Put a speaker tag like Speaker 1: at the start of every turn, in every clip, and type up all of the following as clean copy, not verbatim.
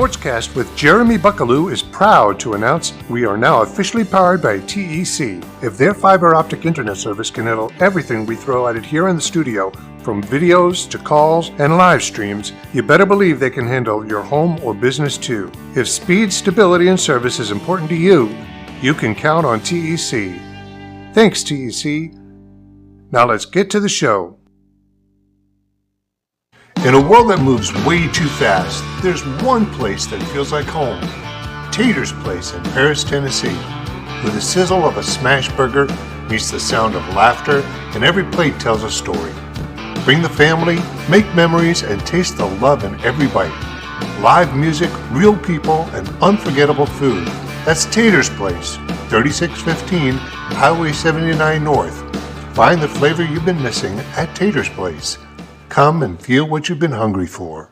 Speaker 1: SportsCast with Jeremy Buckelew is proud to announce we are now officially powered by TEC. If their fiber optic internet service can handle everything we throw at it here in the studio, from videos to calls and live streams, you better believe they can handle your home or business too. If speed, stability, and service is important to you, you can count on TEC. Thanks, TEC. Now let's get to the show. In a world that moves way too fast, there's one place that feels like home. Tater's Place in Paris, Tennessee. Where the sizzle of a smash burger meets the sound of laughter, and every plate tells a story. Bring the family, make memories, and taste the love in every bite. Live music, real people, and unforgettable food. That's Tater's Place, 3615 Highway 79 North. Find the flavor you've been missing at Tater's Place. Come and feel what you've been hungry for.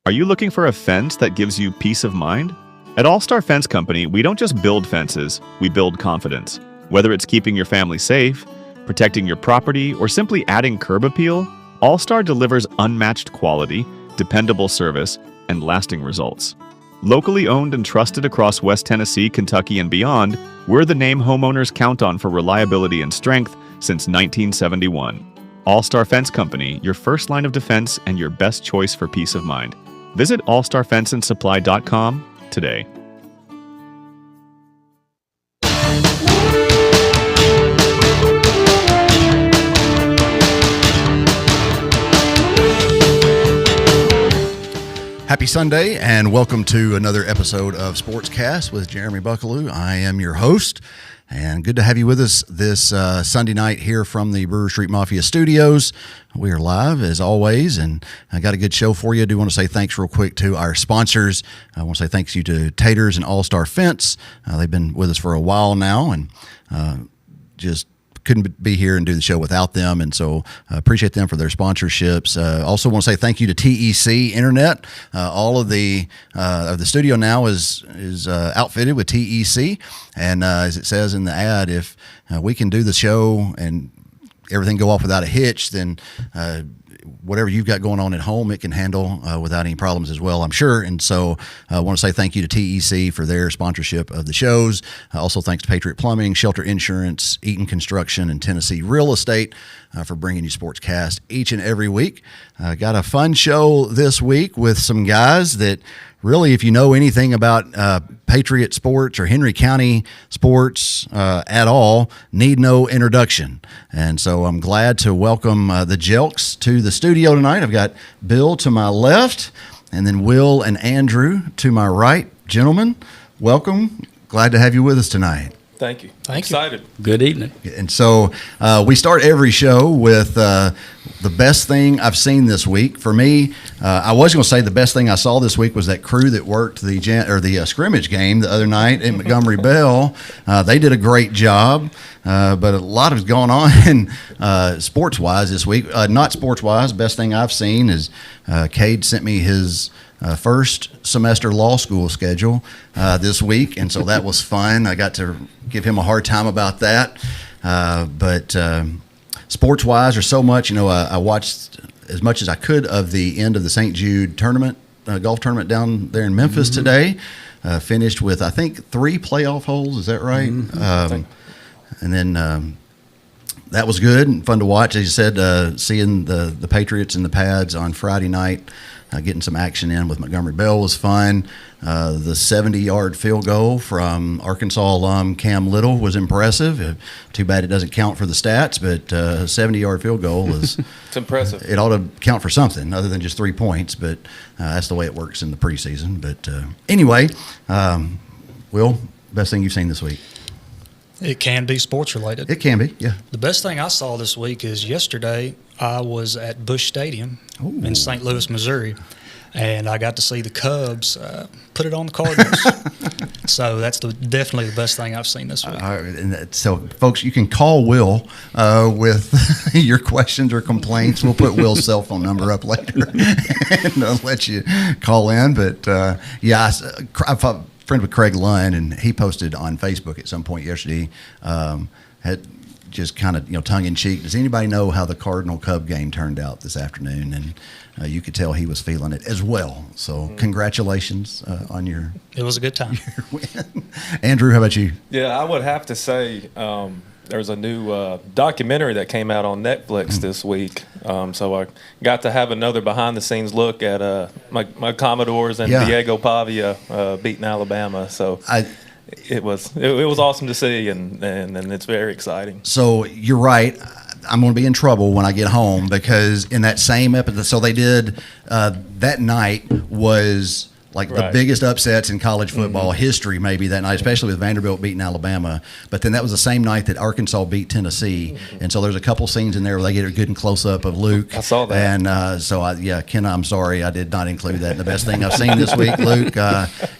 Speaker 2: Are you looking for a fence that gives you peace of mind? At All Star Fence Company, we don't just build fences, we build confidence. Whether it's keeping your family safe, protecting your property, or simply adding curb appeal, All Star delivers unmatched quality, dependable service, and lasting results. Locally owned and trusted across West Tennessee, Kentucky, and beyond, we're the name homeowners count on for reliability and strength since 1971. All Star Fence Company, your first line of defense and your best choice for peace of mind. Visit allstarfenceandsupply.com today.
Speaker 3: Happy Sunday and welcome to another episode of SportsCast with Jeremy Buckelew. I am your host and good to have you with us this Sunday night here from the Brewer Street Mafia Studios. We are live as always and I got a good show for you. I do want to say thanks real quick to our sponsors. I want to say thanks you to Taters and All Star Fence. They've been with us for a while now and just couldn't be here and do the show without them, and so appreciate them for their sponsorships. Also want to say thank you to TEC Internet. All of the studio now is outfitted with TEC, and as it says in the ad, if we can do the show and everything go off without a hitch, then whatever you've got going on at home, it can handle without any problems as well, I'm sure. And so I want to say thank you to TEC for their sponsorship of the shows. Also thanks to Patriot Plumbing, Shelter Insurance, Eaton Construction, and Tennessee Real Estate for bringing you SportsCast each and every week. Got a fun show this week with some guys that really, if you know anything about Patriot sports or Henry County sports at all, need no introduction. And so I'm glad to welcome the Jelks to the studio tonight. I've got Bill to my left and then Will and Andrew to my right. Gentlemen, welcome. Glad to have you with us tonight.
Speaker 4: Thank you.
Speaker 5: Excited.
Speaker 4: Good evening.
Speaker 3: And so we start every show with the best thing I've seen this week. For me, I was going to say the best thing I saw this week was that crew that worked the scrimmage game the other night at Montgomery Bell. They did a great job, but a lot has gone on sports-wise this week. Not sports-wise, best thing I've seen is Cade sent me his first semester law school schedule this week, and so that was fun. I got to give him a hard time about that. But sports-wise, there's so much. I watched as much as I could of the end of the St. Jude tournament golf tournament down there in Memphis today. Finished with, I think, 3 playoff holes. Is that right? And then that was good and fun to watch. As you said, seeing the Patriots in the pads on Friday night, getting some action in with Montgomery Bell was fun. The 70-yard field goal from Arkansas alum Cam Little was impressive. Too bad it doesn't count for the stats, but a 70-yard field goal is
Speaker 4: it's impressive.
Speaker 3: It ought to count for something other than just 3 points, but that's the way it works in the preseason. But anyway, Will, best thing you've seen this week?
Speaker 5: It can be sports related.
Speaker 3: It can be, yeah.
Speaker 5: The best thing I saw this week is yesterday I was at Busch Stadium in St. Louis, Missouri, and I got to see the Cubs put it on the Cardinals. So that's definitely the best thing I've seen this week.
Speaker 3: And so, folks, you can call Will with your questions or complaints. We'll put Will's cell phone number up later and let you call in. But, I'm friend with Craig Lunn, and he posted on Facebook at some point yesterday, had just kind of tongue in cheek. Does anybody know how the Cardinal Cub game turned out this afternoon? And you could tell he was feeling it as well. So congratulations on your.
Speaker 5: It was a good time.
Speaker 3: Your win. Andrew, how about you?
Speaker 4: Yeah, I would have to say there's a new documentary that came out on Netflix this week. So I got to have another behind-the-scenes look at my Commodores and Diego Pavia beating Alabama. So it was awesome to see, and it's very exciting.
Speaker 3: So you're right. I'm going to be in trouble when I get home because in that same episode, so they did that night was like the biggest upsets in college football history maybe that night, especially with Vanderbilt beating Alabama. But then that was the same night that Arkansas beat Tennessee. And so there's a couple scenes in there where they get a good and close-up of Luke.
Speaker 4: I saw that.
Speaker 3: And Ken, I'm sorry I did not include that in the best thing I've seen this week, Luke.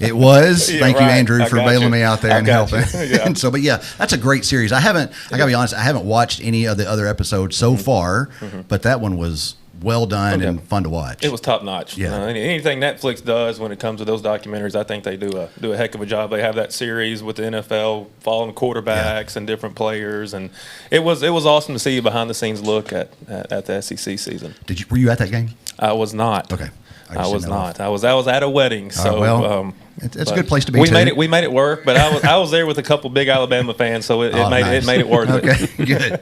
Speaker 3: It was. Thank you, Andrew, for bailing me out there and helping. And so, but yeah, that's a great series. I got to be honest, I haven't watched any of the other episodes so far, but that one was well done and fun to watch.
Speaker 4: It was top notch. Yeah. Anything Netflix does when it comes to those documentaries, I think they do a heck of a job. They have that series with the NFL following quarterbacks and different players, and it was awesome to see a behind the scenes look at the SEC season.
Speaker 3: Were you at that game?
Speaker 4: I was not.
Speaker 3: Okay.
Speaker 4: I was not. I was at a wedding. So
Speaker 3: it's a good place to be.
Speaker 4: We made it work, but I was there with a couple big Alabama fans, so it made it worth it.
Speaker 3: Okay, good.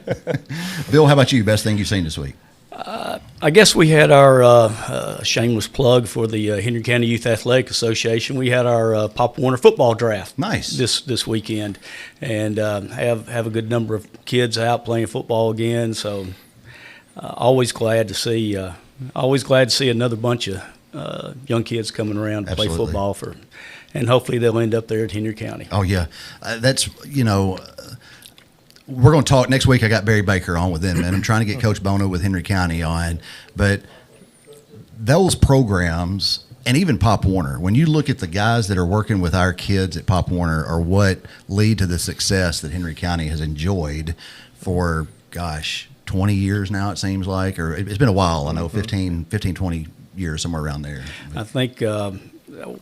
Speaker 3: Bill, how about you? Best thing you've seen this week?
Speaker 6: I guess we had our shameless plug for the Henry County Youth Athletic Association. We had our Pop Warner football draft.
Speaker 3: Nice.
Speaker 6: This weekend, and have a good number of kids out playing football again. So always glad to see another bunch of young kids coming around to play football and hopefully they'll end up there at Henry County.
Speaker 3: Oh yeah, that's we're going to talk next week. I got Barry Baker on with them, and I'm trying to get Coach Bono with Henry County on. But those programs, and even Pop Warner, when you look at the guys that are working with our kids at Pop Warner, are what lead to the success that Henry County has enjoyed for, 20 years now, it seems like. Or it's been a while, I know, 15, 20 years, somewhere around there. But
Speaker 6: I think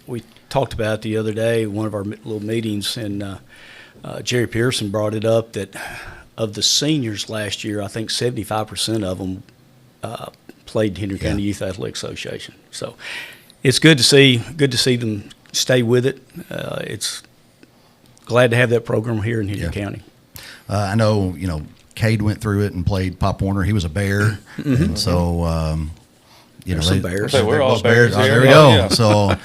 Speaker 6: we talked about it the other day, one of our little meetings, and Jerry Pearson brought it up that of the seniors last year, I think 75% of them played Henry County Youth Athletic Association. So it's good to see them stay with it. It's glad to have that program here in Henry County.
Speaker 3: I know, Cade went through it and played Pop Warner. He was a Bear, and so
Speaker 6: some Bears.
Speaker 4: We're all Bears.
Speaker 3: There we go. Yeah. So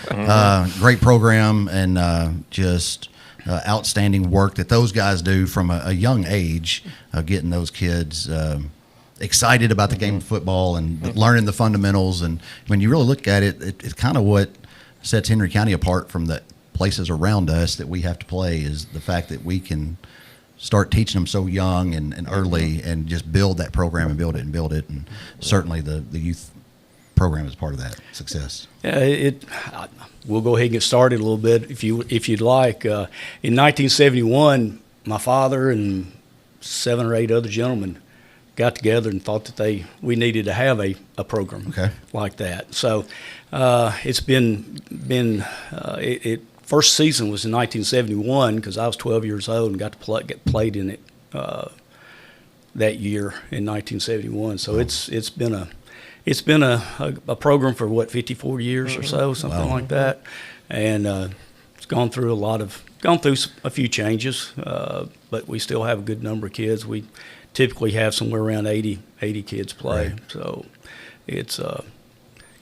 Speaker 3: great program and just. Outstanding work that those guys do from a young age, getting those kids excited about the game of football and learning the fundamentals. And when you really look at it, it's kind of what sets Henry County apart from the places around us that we have to play is the fact that we can start teaching them so young and early and just build that program and build it. And certainly the youth program is part of that success.
Speaker 6: Yeah, we'll go ahead and get started a little bit if you'd like. In 1971, my father and 7 or 8 other gentlemen got together and thought that we needed to have a program like that. So it's been first season was in 1971 because I was 12 years old and got to get played in it that year in 1971. So it's been it's been a program for 54 years or so, something like that, and it's gone through a few changes, but we still have a good number of kids. We typically have somewhere around 80 kids play.
Speaker 3: Right.
Speaker 6: So it's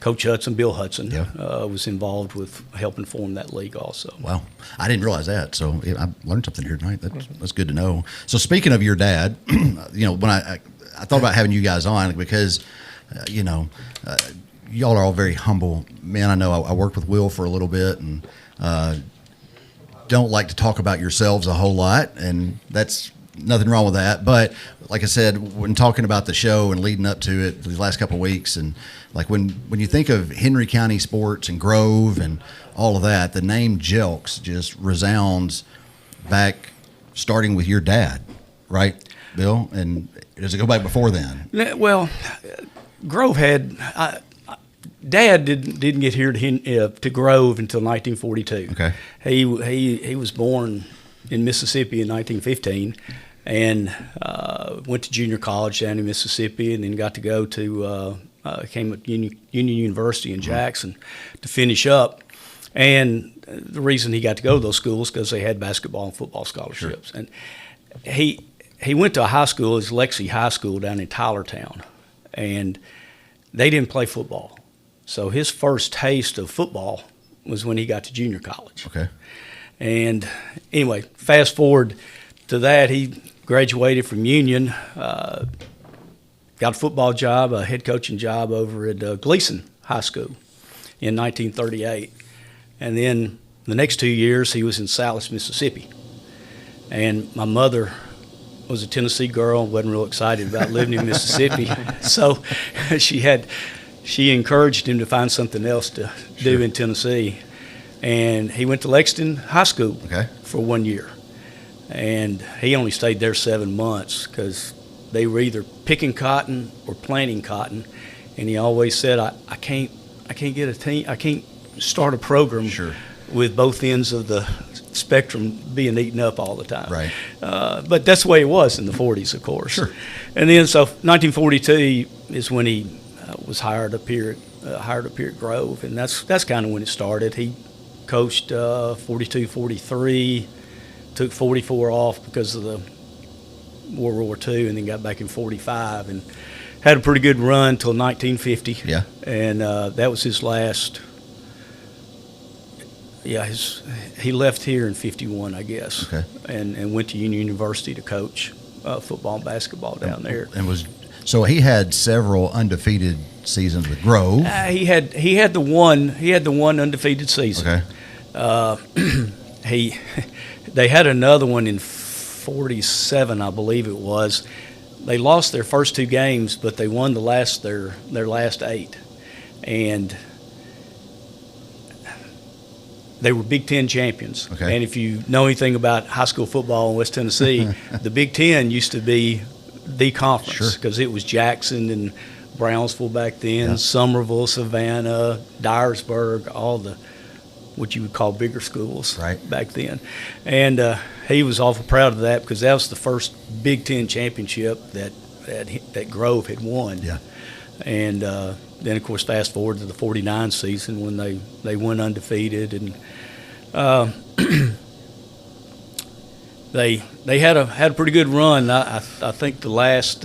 Speaker 6: Coach Bill Hudson, was involved with helping form that league also.
Speaker 3: Wow. I didn't realize that. So I learned something here tonight. That's good to know. So speaking of your dad, when I thought about having you guys on because, y'all are all very humble men. I know I worked with Will for a little bit and don't like to talk about yourselves a whole lot, and that's nothing wrong with that. But like I said, when talking about the show and leading up to it the last couple of weeks, and like when you think of Henry County sports and Grove and all of that, the name Jelks just resounds back, starting with your dad, right, Bill? And does it go back before then?
Speaker 6: Well, Grove had Dad didn't get here to Grove until 1942.
Speaker 3: Okay.
Speaker 6: He was born in Mississippi in 1915, and went to junior college down in Mississippi, and then got to go to came at Union University in Jackson to finish up. And the reason he got to go to those schools because they had basketball and football scholarships. Sure. And he went to a high school, it's Lexi High School down in Tylertown, and they didn't play football. So his first taste of football was when he got to junior college.
Speaker 3: Okay.
Speaker 6: And anyway, fast forward to that, he graduated from Union, got a football job, a head coaching job over at Gleason High School in 1938. And then the next 2 years, he was in Salis, Mississippi. And my mother was a Tennessee girl, wasn't real excited about living in Mississippi. So she encouraged him to find something else to do in Tennessee. And he went to Lexington High School for 1 year. And he only stayed there 7 months because they were either picking cotton or planting cotton. And he always said, I can't get a team, I can't start a program with both ends of the spectrum being eaten up all the time.
Speaker 3: Right.
Speaker 6: But that's the way it was in the 40s, of course.
Speaker 3: Sure. And
Speaker 6: then, so 1942 is when he was hired up here at Grove, and that's kind of when it started. He coached 42, 43, took 44 off because of the World War II, and then got back in 45, and had a pretty good run until 1950.
Speaker 3: Yeah.
Speaker 6: And that was his last. Yeah, he left here in 51, I guess. Okay. And went to Union University to coach football and basketball down there.
Speaker 3: And so he had several undefeated seasons with Grove.
Speaker 6: He had the one undefeated season.
Speaker 3: Okay.
Speaker 6: They had another one in 47, I believe it was. They lost their first 2 games, but they won their last 8, and they were Big Ten champions.
Speaker 3: Okay.
Speaker 6: And if you know anything about high school football in West Tennessee, the Big Ten used to be the conference because it was Jackson and Brownsville back then, Summerville, Savannah, Dyersburg, all the what you would call bigger schools back then. And he was awful proud of that because that was the first Big Ten championship that Grove had won. Yeah. And then, of course, fast forward to the 49 season when they went undefeated, and they had a pretty good run. I think the last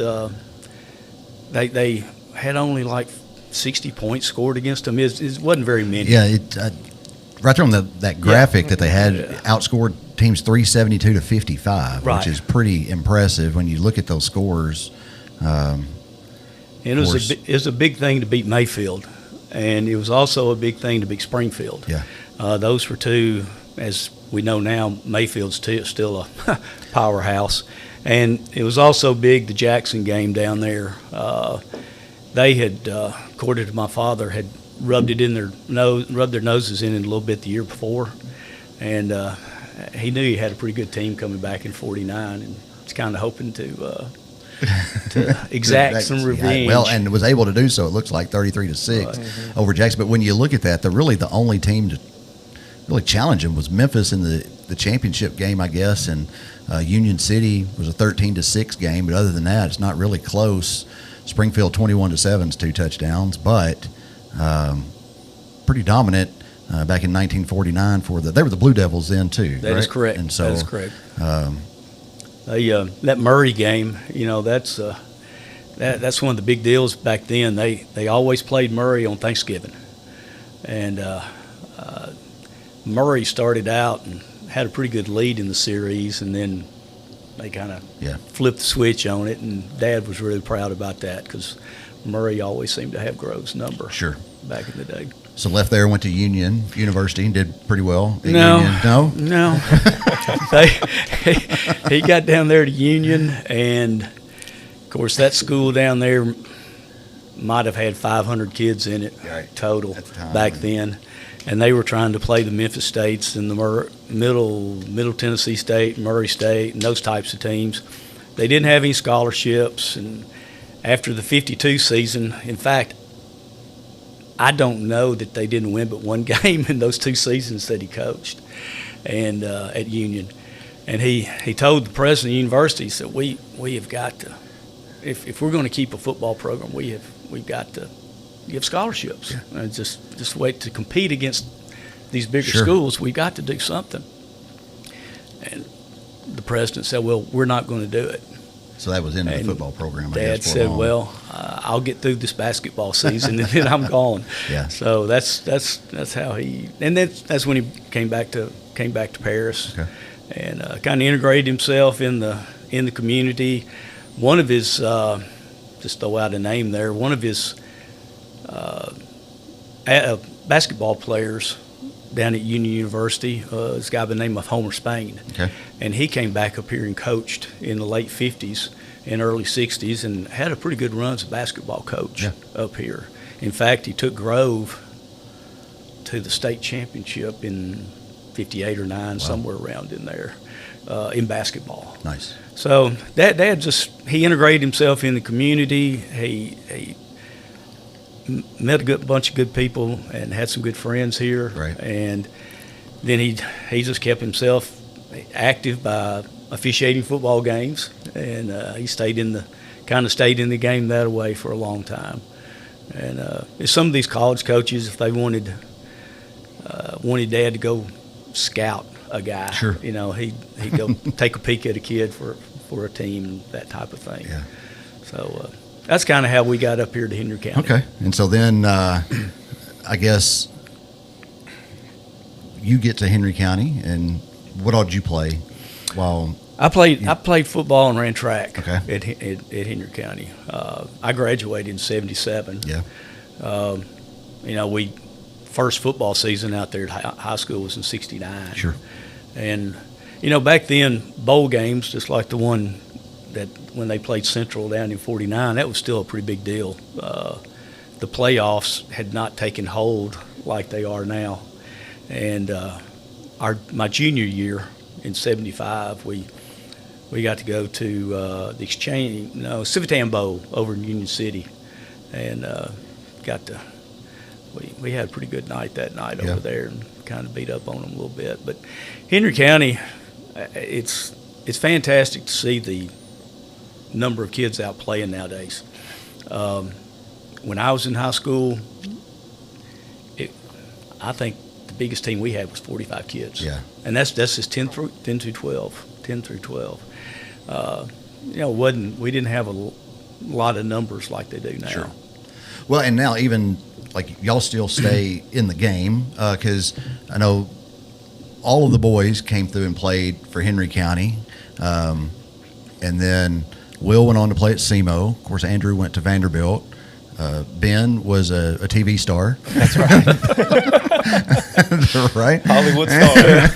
Speaker 6: they had only like 60 points scored against them. It wasn't very many.
Speaker 3: Yeah, right there on that graphic that they had outscored teams 372 to 55, which is pretty impressive when you look at those scores.
Speaker 6: It was a big thing to beat Mayfield, and it was also a big thing to beat Springfield. Yeah, those were 2, as we know now. Mayfield's still a powerhouse, and it was also big the Jackson game down there. They had, according to my father, had rubbed their noses in it a little bit the year before, and he knew he had a pretty good team coming back in 49, and was kind of hoping to exact some revenge.
Speaker 3: Well, and was able to do so. It looks like 33-6 over Jackson. But when you look at that, the only team to really challenge him was Memphis in the championship game, I guess, and Union City was a 13-6 game. But other than that, it's not really close. Springfield 21-7's 2 touchdowns, but pretty dominant back in 1949 they were the Blue Devils then too.
Speaker 6: That
Speaker 3: right?
Speaker 6: is correct.
Speaker 3: And so,
Speaker 6: that is correct. That Murray game, that's one of the big deals back then. They always played Murray on Thanksgiving, and Murray started out and had a pretty good lead in the series, and then they kind of flipped the switch on it, and Dad was really proud about that because Murray always seemed to have Grove's number.
Speaker 3: Sure.
Speaker 6: Back in the day.
Speaker 3: So left there, went to Union University and did pretty well at
Speaker 6: No.
Speaker 3: Union. No?
Speaker 6: He got down there to Union, and, of course, that school down there might have had 500 kids in it total back then. And they were trying to play the Memphis States and the Middle Tennessee State, Murray State, and those types of teams. They didn't have any scholarships, and after the 52 season, in fact, I don't know that they didn't win but one game in those 2 seasons that he coached, and at Union. And he told the president of the university, he said, we have got to, if we're going to keep a football program, we've got to give scholarships. Yeah. And just wait to compete against these bigger schools. We've got to do something. And the president said, well, we're not going to do it.
Speaker 3: So that was in the football program, I
Speaker 6: Dad
Speaker 3: guess.
Speaker 6: said, well, I'll get through this basketball season and then I'm gone.
Speaker 3: Yeah.
Speaker 6: So that's how he, and that's when he came back to Paris. Okay. And kind of integrated himself in the community. One of his, just throw out a name there, one of his basketball players down at Union University, this guy by the name of Homer Spain.
Speaker 3: Okay.
Speaker 6: And he came back up here and coached in the late 50s and early 60s and had a pretty good run as a basketball coach up here. In fact, he took Grove to the state championship in 58 or 9, somewhere around in there, in basketball.
Speaker 3: Nice.
Speaker 6: So Dad he integrated himself in the community. He met a bunch of good people and had some good friends here. Right. And then he just kept himself active by officiating football games, and he stayed in the game that way for a long time. And some of these college coaches, if they wanted Dad to go scout a guy, he'd go take a peek at a kid for a team, that type of thing. Yeah. So that's kind of how we got up here to Henry County.
Speaker 3: Okay. And so then I guess you get to Henry County, and what all did you play while
Speaker 6: I played football and ran track
Speaker 3: at
Speaker 6: Henry County. I graduated in 77.
Speaker 3: Yeah.
Speaker 6: We first football season out there at high school was in 69.
Speaker 3: Sure.
Speaker 6: And back then, bowl games, just like the one that when they played Central down in 49, that was still a pretty big deal. The playoffs had not taken hold like they are now. And my junior year in 75, we got to go to the Civitan Bowl over in Union City, and we had a pretty good night that night over there, and kind of beat up on them a little bit. But Henry County, it's fantastic to see the number of kids out playing nowadays. When I was in high school, I think the biggest team we had was 45 kids.
Speaker 3: Yeah.
Speaker 6: And that's just 10 through 12. We didn't have a lot of numbers like they do now.
Speaker 3: Sure. Well, and now even like y'all still stay in the game, because I know all of the boys came through and played for Henry County, and then Will went on to play at SEMO. Of course, Andrew went to Vanderbilt. Ben was a TV star.
Speaker 4: That's right.
Speaker 3: Right?
Speaker 4: Hollywood star.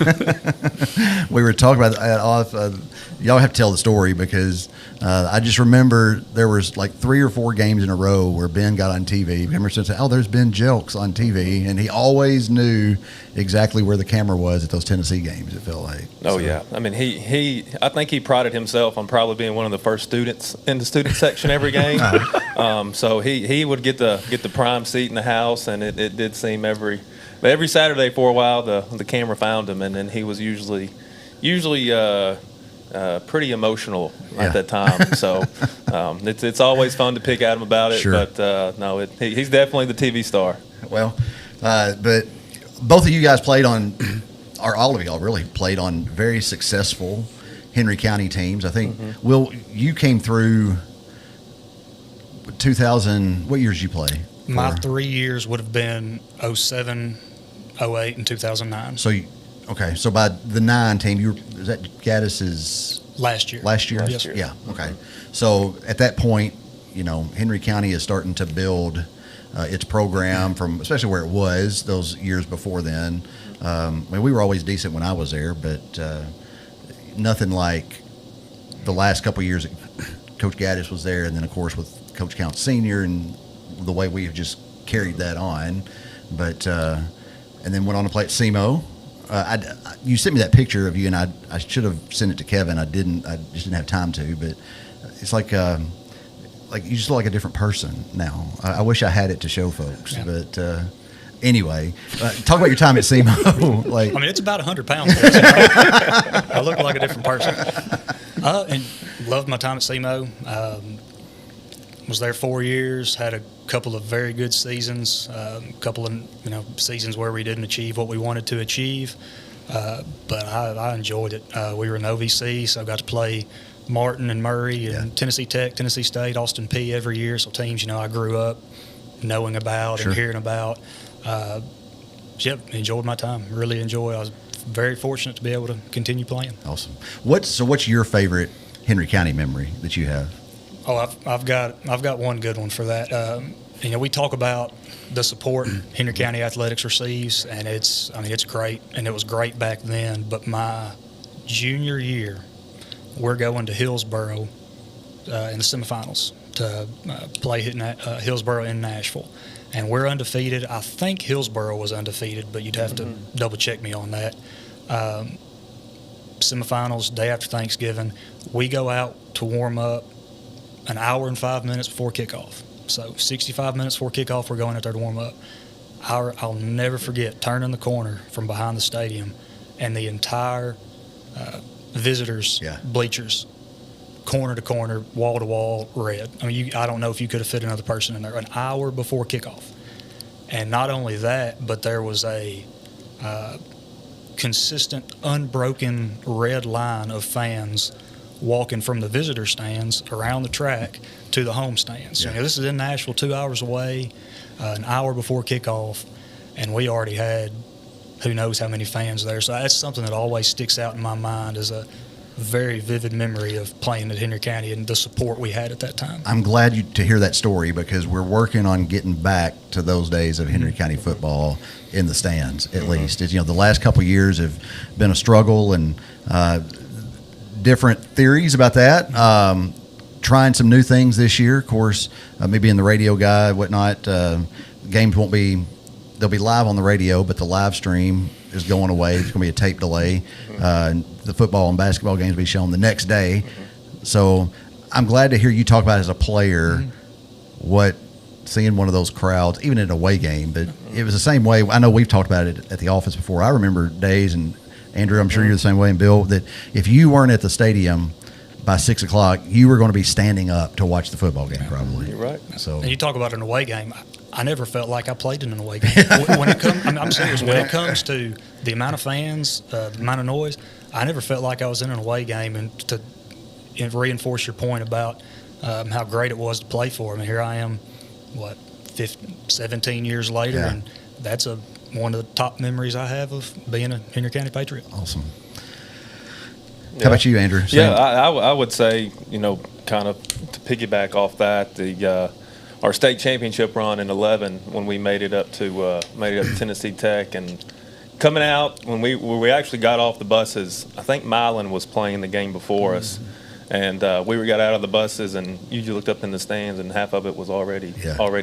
Speaker 3: We were talking about that. Y'all have to tell the story because I just remember there was like 3 or 4 games in a row where Ben got on TV. Emerson said, there's Ben Jelks on TV. And he always knew exactly where the camera was at those Tennessee games, it felt like.
Speaker 4: Oh, yeah. I mean, I think he prided himself on probably being one of the first students in the student section every game. So he would get the prime seat in the house, and it did seem every Saturday for a while the camera found him, and then he was usually pretty emotional at that time. So it's always fun to pick at him about it.
Speaker 3: Sure.
Speaker 4: But no, he's definitely the TV star.
Speaker 3: Well, but both of you guys played on, or all of y'all really played on very successful Henry County teams. I think, Will, you came through 2000, what years did you play?
Speaker 5: My 3 years would have been 07, 08, and 2009.
Speaker 3: So, okay, so by the 9 team, is that Gaddis's?
Speaker 5: Last year.
Speaker 3: Last year?
Speaker 5: Yes, sir.
Speaker 3: Yeah, okay. So at that point, Henry County is starting to build its program from, especially where it was those years before then. We were always decent when I was there, but nothing like the last couple of years that Coach Gaddis was there, and then, of course, with Coach Count Sr. and the way we have just carried that on. But and then went on to play at SEMO. You sent me that picture of you, and I should have sent it to Kevin. I didn't. I just didn't have time to. But it's like you just look like a different person now. I wish I had it to show folks. Yeah. But anyway, talk about your time at SEMO.
Speaker 5: It's about 100 pounds. I look like a different person. And loved my time at SEMO. Was there 4 years. Had a couple of very good seasons. A couple of seasons where we didn't achieve what we wanted to achieve. But I enjoyed it. We were in OVC, so I got to play Martin and Murray and Tennessee Tech, Tennessee State, Austin Peay every year. So teams I grew up knowing about and hearing about. Enjoyed my time. Really enjoyed. I was very fortunate to be able to continue playing.
Speaker 3: Awesome. What's your favorite Henry County memory that you have?
Speaker 5: Oh, I've got one good one for that. We talk about the support Henry County athletics receives, and it's great, and it was great back then. But my junior year, we're going to Hillsboro in the semifinals to play Hillsboro in Nashville, and we're undefeated. I think Hillsboro was undefeated, but you'd have to double check me on that. Semifinals, day after Thanksgiving, we go out to warm up an hour and 5 minutes before kickoff. So 65 minutes before kickoff, we're going out there to warm up. I'll never forget turning the corner from behind the stadium and the entire visitors' bleachers, corner to corner, wall to wall, red. I don't know if you could have fit another person in there an hour before kickoff. And not only that, but there was a consistent, unbroken red line of fans walking from the visitor stands around the track to the home stands.
Speaker 3: Yeah.
Speaker 5: This is in Nashville, 2 hours away, an hour before kickoff, and we already had who knows how many fans there. So that's something that always sticks out in my mind as a very vivid memory of playing at Henry County and the support we had at that time.
Speaker 3: I'm glad to hear that story, because we're working on getting back to those days of Henry County football in the stands, at least. It's, the last couple of years have been a struggle, and different theories about that. Trying some new things this year, of course, me being the radio guy, whatnot. Games won't be, they'll be live on the radio, but the live stream is going away. There's going to be a tape delay. The football and basketball games will be shown the next day. So I'm glad to hear you talk about, as a player, what seeing one of those crowds, even in an away game, but it was the same way. I know we've talked about it at the office before. I remember days, and Andrew, I'm sure you're the same way, and Bill, that if you weren't at the stadium by 6 o'clock, you were going to be standing up to watch the football game, probably.
Speaker 4: You're right.
Speaker 3: So,
Speaker 5: and you talk about an away game. I never felt like I played in an away game. When it comes, I'm serious. When it comes to the amount of fans, the amount of noise, I never felt like I was in an away game. And to reinforce your point about how great it was to play for them, here I am, 17 years later, and that's one of the top memories I have of being a Henry County Patriot.
Speaker 3: Awesome. How about you, Andrew?
Speaker 4: Yeah, I would say, kind of to piggyback off that, our state championship run in 11 when we made it up to Tennessee Tech, and coming out when we actually got off the buses, I think Milan was playing the game before us, and we got out of the buses, and you looked up in the stands, and half of it was already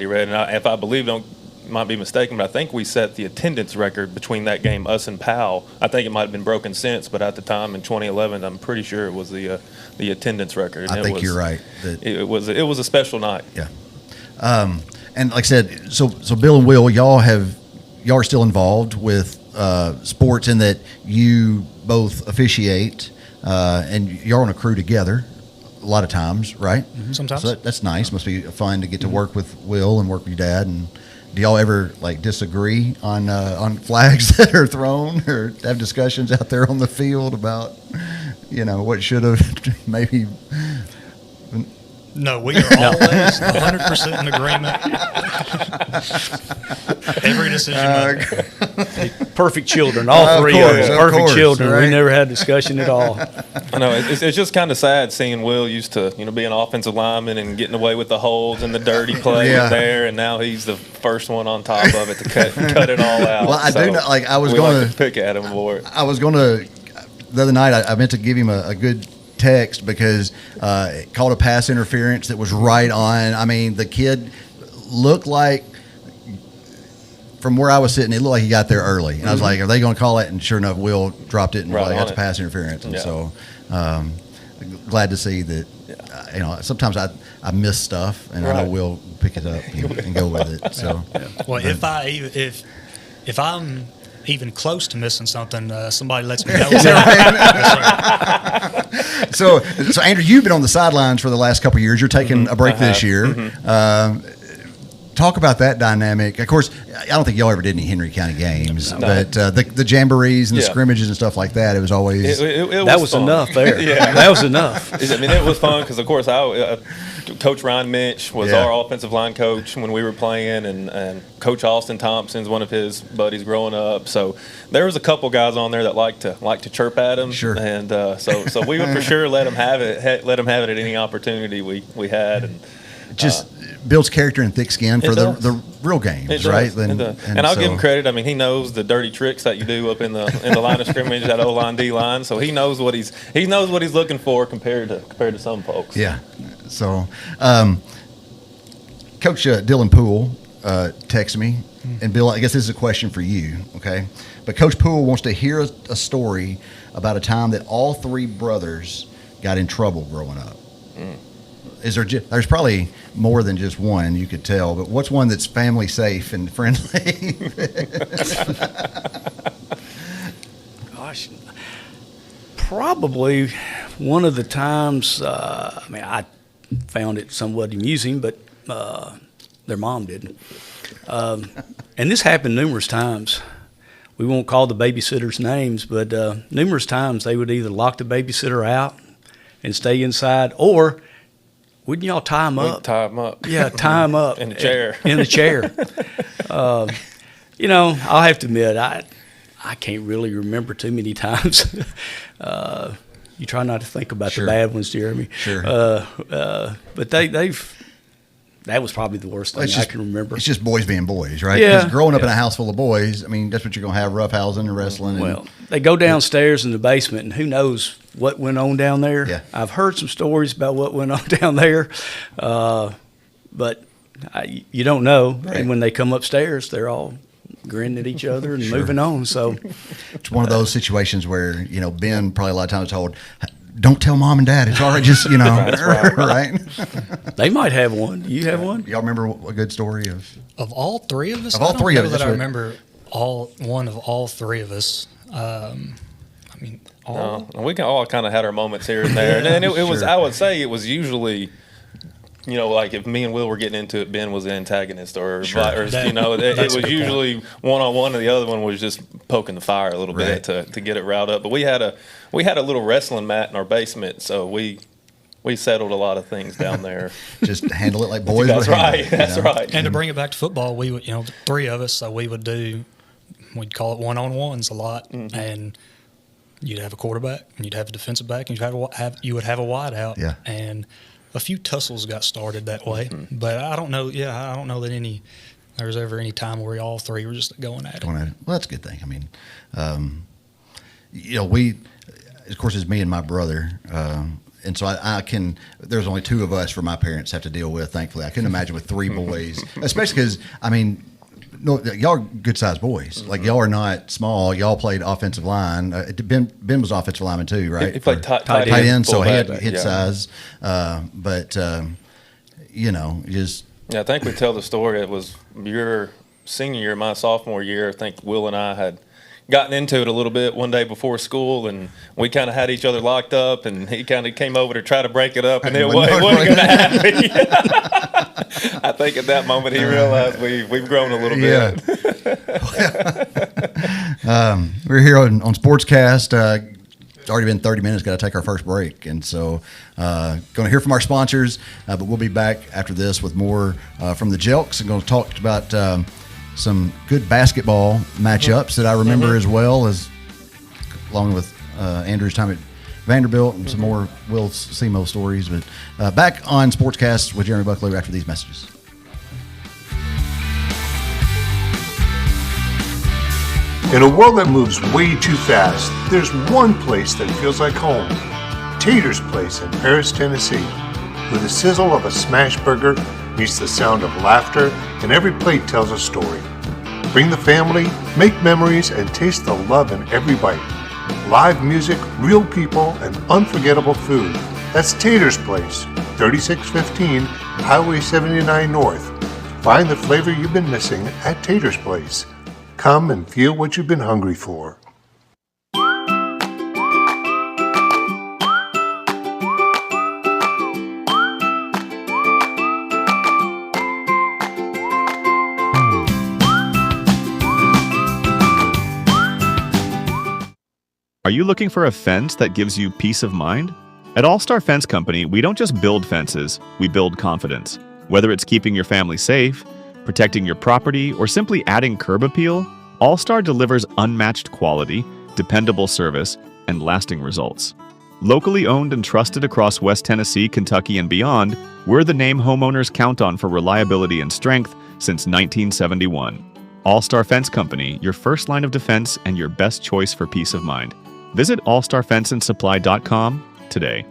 Speaker 4: red. And if I believe, might be mistaken, but I think we set the attendance record between that game, us and Powell. I think it might have been broken since, but at the time in 2011, I'm pretty sure it was the attendance record.
Speaker 3: I think you're right.
Speaker 4: It was a special night.
Speaker 3: Yeah. And like I said, so Bill and Will, y'all are still involved with sports in that you both officiate and you're on a crew together a lot of times, right?
Speaker 5: Sometimes.
Speaker 3: So that's nice. Must be fun to get to work with Will and work with your dad. And do y'all ever like disagree on flags that are thrown, or have discussions out there on the field about, what should have maybe?
Speaker 5: No, we are always 100% in agreement. Every decision.
Speaker 6: Perfect children, all three of us. Perfect children.
Speaker 3: Right?
Speaker 6: We never had a discussion at all.
Speaker 4: I know it's just kind of sad seeing Will used to be an offensive lineman and getting away with the holds and the dirty play there, and now he's the first one on top of it to cut it all out.
Speaker 3: Well, I do know. Like I was
Speaker 4: we
Speaker 3: going
Speaker 4: like to pick at him for it.
Speaker 3: I was going to the other night. I meant to give him a good text because it called a pass interference that was right on. I mean, the kid looked like, from where I was sitting, it looked like he got there early. And I was like, are they going to call it? And sure enough, Will dropped it and
Speaker 4: Right
Speaker 3: like,
Speaker 4: on
Speaker 3: that's
Speaker 4: it.
Speaker 3: a pass interference. And so glad to see that, sometimes I miss stuff and I know Will pick it up and go with it. So,
Speaker 5: Well, if I'm even close to missing something, somebody lets me know.
Speaker 3: So Andrew, you've been on the sidelines for the last couple of years. You're taking a break this year. Talk about that dynamic. Of course, I don't think y'all ever did any Henry County games, but the jamborees and the scrimmages and stuff like that, it was always
Speaker 6: That was
Speaker 4: fun.
Speaker 6: enough there. That was enough.
Speaker 4: I mean, it was fun because, of course, Coach Ryan Minch was our offensive line coach when we were playing, and Coach Austin Thompson's one of his buddies growing up. So there was a couple guys on there that like to chirp at him.
Speaker 3: Sure.
Speaker 4: And so we would for sure let him have it at any opportunity we had. And
Speaker 3: just builds character and thick skin for the real games, right?
Speaker 4: And I'll give him credit. I mean, he knows the dirty tricks that you do up in the line of scrimmage, that O-line, D-line. So he knows what he's looking for compared to some folks.
Speaker 3: Yeah. So, Coach Dylan Poole texted me, and Bill, I guess this is a question for you, okay? But Coach Poole wants to hear a story about a time that all three brothers got in trouble growing up. Is there's probably more than just one, you could tell, but what's one that's family safe and friendly?
Speaker 6: Gosh, probably one of the times, I found it somewhat amusing, but their mom didn't. And this happened numerous times. We won't call the babysitters names, but numerous times they would either lock the babysitter out and stay inside, or wouldn't y'all tie them up?
Speaker 4: Tie them up.
Speaker 6: Yeah, tie them up.
Speaker 4: In the chair.
Speaker 6: In the chair. I'll have to admit, I can't really remember too many times. You try not to think about the bad ones, Jeremy.
Speaker 3: Sure.
Speaker 6: But that was probably the worst thing I can remember.
Speaker 3: It's just boys being boys, right?
Speaker 6: Yeah.
Speaker 3: Because growing up in a house full of boys, I mean, that's what you're going to have, roughhousing and wrestling.
Speaker 6: Well, they go downstairs in the basement, and who knows what went on down there.
Speaker 3: Yeah.
Speaker 6: I've heard some stories about what went on down there, but you don't know.
Speaker 3: Right.
Speaker 6: And when they come upstairs, they're all grinning at each other and moving on. So
Speaker 3: it's one of those situations where, Ben probably a lot of times told, don't tell mom and dad. It's all right. Just,
Speaker 4: That's right.
Speaker 3: right?
Speaker 6: they might have one. Do you have one?
Speaker 3: Y'all remember a good story of
Speaker 5: all three of us?
Speaker 3: Of all three of us,
Speaker 5: that
Speaker 3: that's
Speaker 5: I
Speaker 3: what-
Speaker 5: remember one of all three of us.
Speaker 4: We can all kind of had our moments here and there, and it was. I would say it was usually, like if me and Will were getting into it, Ben was the antagonist, it was usually one-on-one, and the other one was just poking the fire a little bit to get it riled up. But we had a little wrestling mat in our basement, so we settled a lot of things down there.
Speaker 3: just handle it like boys
Speaker 4: That's
Speaker 3: would handle
Speaker 4: right.
Speaker 3: it,
Speaker 4: That's right.
Speaker 5: And to bring it back to football, we would, three of us, so we'd call it one-on-ones a lot, and you'd have a quarterback, and you'd have a defensive back, and you would have a wide out, and a few tussles got started that way. But I don't know. Yeah, I don't know that there was ever any time where all three were just going at it.
Speaker 3: Well, that's a good thing. I mean, we, of course, it's me and my brother. And so there's only two of us for my parents have to deal with, thankfully. I couldn't imagine with three boys, especially because, no, y'all are good-sized boys. Like, y'all are not small. Y'all played offensive line. Ben was offensive lineman too, right?
Speaker 4: He played tight
Speaker 3: end, so he had
Speaker 4: fullback,
Speaker 3: hit size. Just
Speaker 4: Yeah, I think we tell the story. It was your senior year, my sophomore year. I think Will and I had gotten into it a little bit one day before school, and we kind of had each other locked up, and he kind of came over to try to break it up, and it wasn't going to happen. I think at that moment he realized we've grown a little bit.
Speaker 3: We're here on SportsCast. It's already been 30 minutes. Got to take our first break, and so going to hear from our sponsors. But we'll be back after this with more from the Jelks, and going to talk about some good basketball matchups that I remember as well, as along with Andrew's time at Vanderbilt and some more Will Semo stories. But back on SportsCast with Jeremy Buckelew after these messages.
Speaker 1: In a world that moves way too fast, there's one place that feels like home. Tater's Place in Paris, Tennessee, where the sizzle of a smash burger meets the sound of laughter, and every plate tells a story. Bring the family, make memories, and taste the love in every bite. Live music, real people, and unforgettable food. That's Tater's Place, 3615 Highway 79 North. Find the flavor you've been missing at Tater's Place. Come and feel what you've been hungry for.
Speaker 2: Are you looking for a fence that gives you peace of mind? At All Star Fence Company, we don't just build fences, we build confidence. Whether it's keeping your family safe, protecting your property, or simply adding curb appeal, All Star delivers unmatched quality, dependable service, and lasting results. Locally owned and trusted across West Tennessee, Kentucky, and beyond, we're the name homeowners count on for reliability and strength since 1971. All Star Fence Company, your first line of defense and your best choice for peace of mind. Visit allstarfenceandsupply.com today.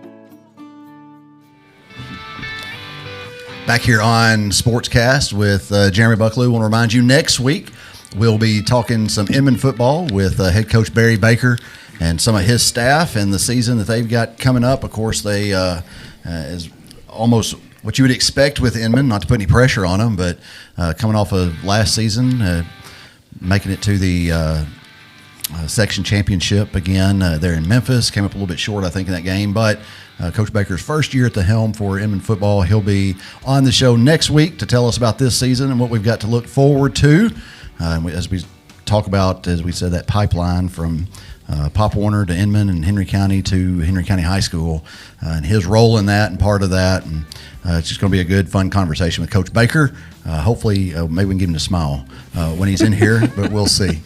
Speaker 3: Back here on SportsCast with Jeremy Buckelew. I want to remind you, next week we'll be talking some Inman football with head coach Barry Baker and some of his staff and the season that they've got coming up. Of course, they is almost what you would expect with Inman, not to put any pressure on them, but coming off of last season, making it to the section championship again there in Memphis. Came up a little bit short, I think, in that game, but Coach Baker's first year at the helm for Inman football. He'll be on the show next week to tell us about this season and what we've got to look forward to. As we talk about, as we said, that pipeline from Pop Warner to Inman and Henry County to Henry County High School and his role in that and part of that. And it's just going to be a good, fun conversation with Coach Baker. Hopefully, maybe we can give him a smile when he's in here, but we'll see.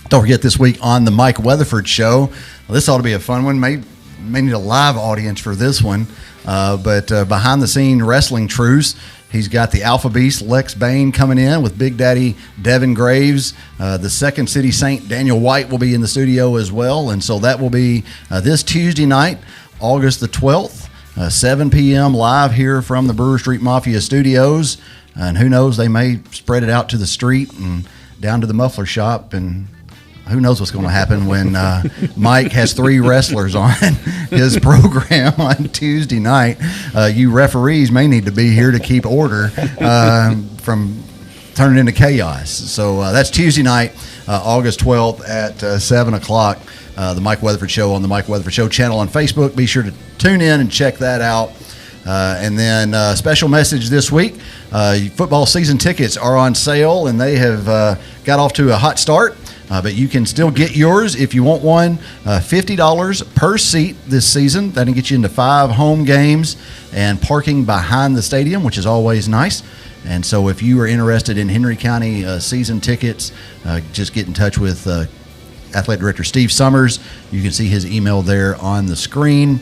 Speaker 3: Don't forget, this week on the Mike Weatherford Show, this ought to be a fun one. May need a live audience for this one, but behind-the-scene wrestling truce. He's got the Alpha Beast, Lex Bain, coming in with Big Daddy Devin Graves. The Second City Saint, Daniel White, will be in the studio as well. And so that will be this Tuesday night, August the 12th, 7 p.m. live here from the Brewer Street Mafia Studios. And who knows, they may spread it out to the street and down to the muffler shop, and who knows what's going to happen when Mike has 3 wrestlers on his program on Tuesday night. You referees may need to be here to keep order from turning into chaos. So that's Tuesday night, August 12th at 7 o'clock. The Mike Weatherford Show on the Mike Weatherford Show channel on Facebook. Be sure to tune in and check that out. And then special message this week, football season tickets are on sale, and they have got off to a hot start. But you can still get yours if you want one. $50 per seat this season. That'll get you into 5 home games and parking behind the stadium, which is always nice. And so if you are interested in Henry County season tickets, just get in touch with Athletic Director Steve Summers. You can see his email there on the screen,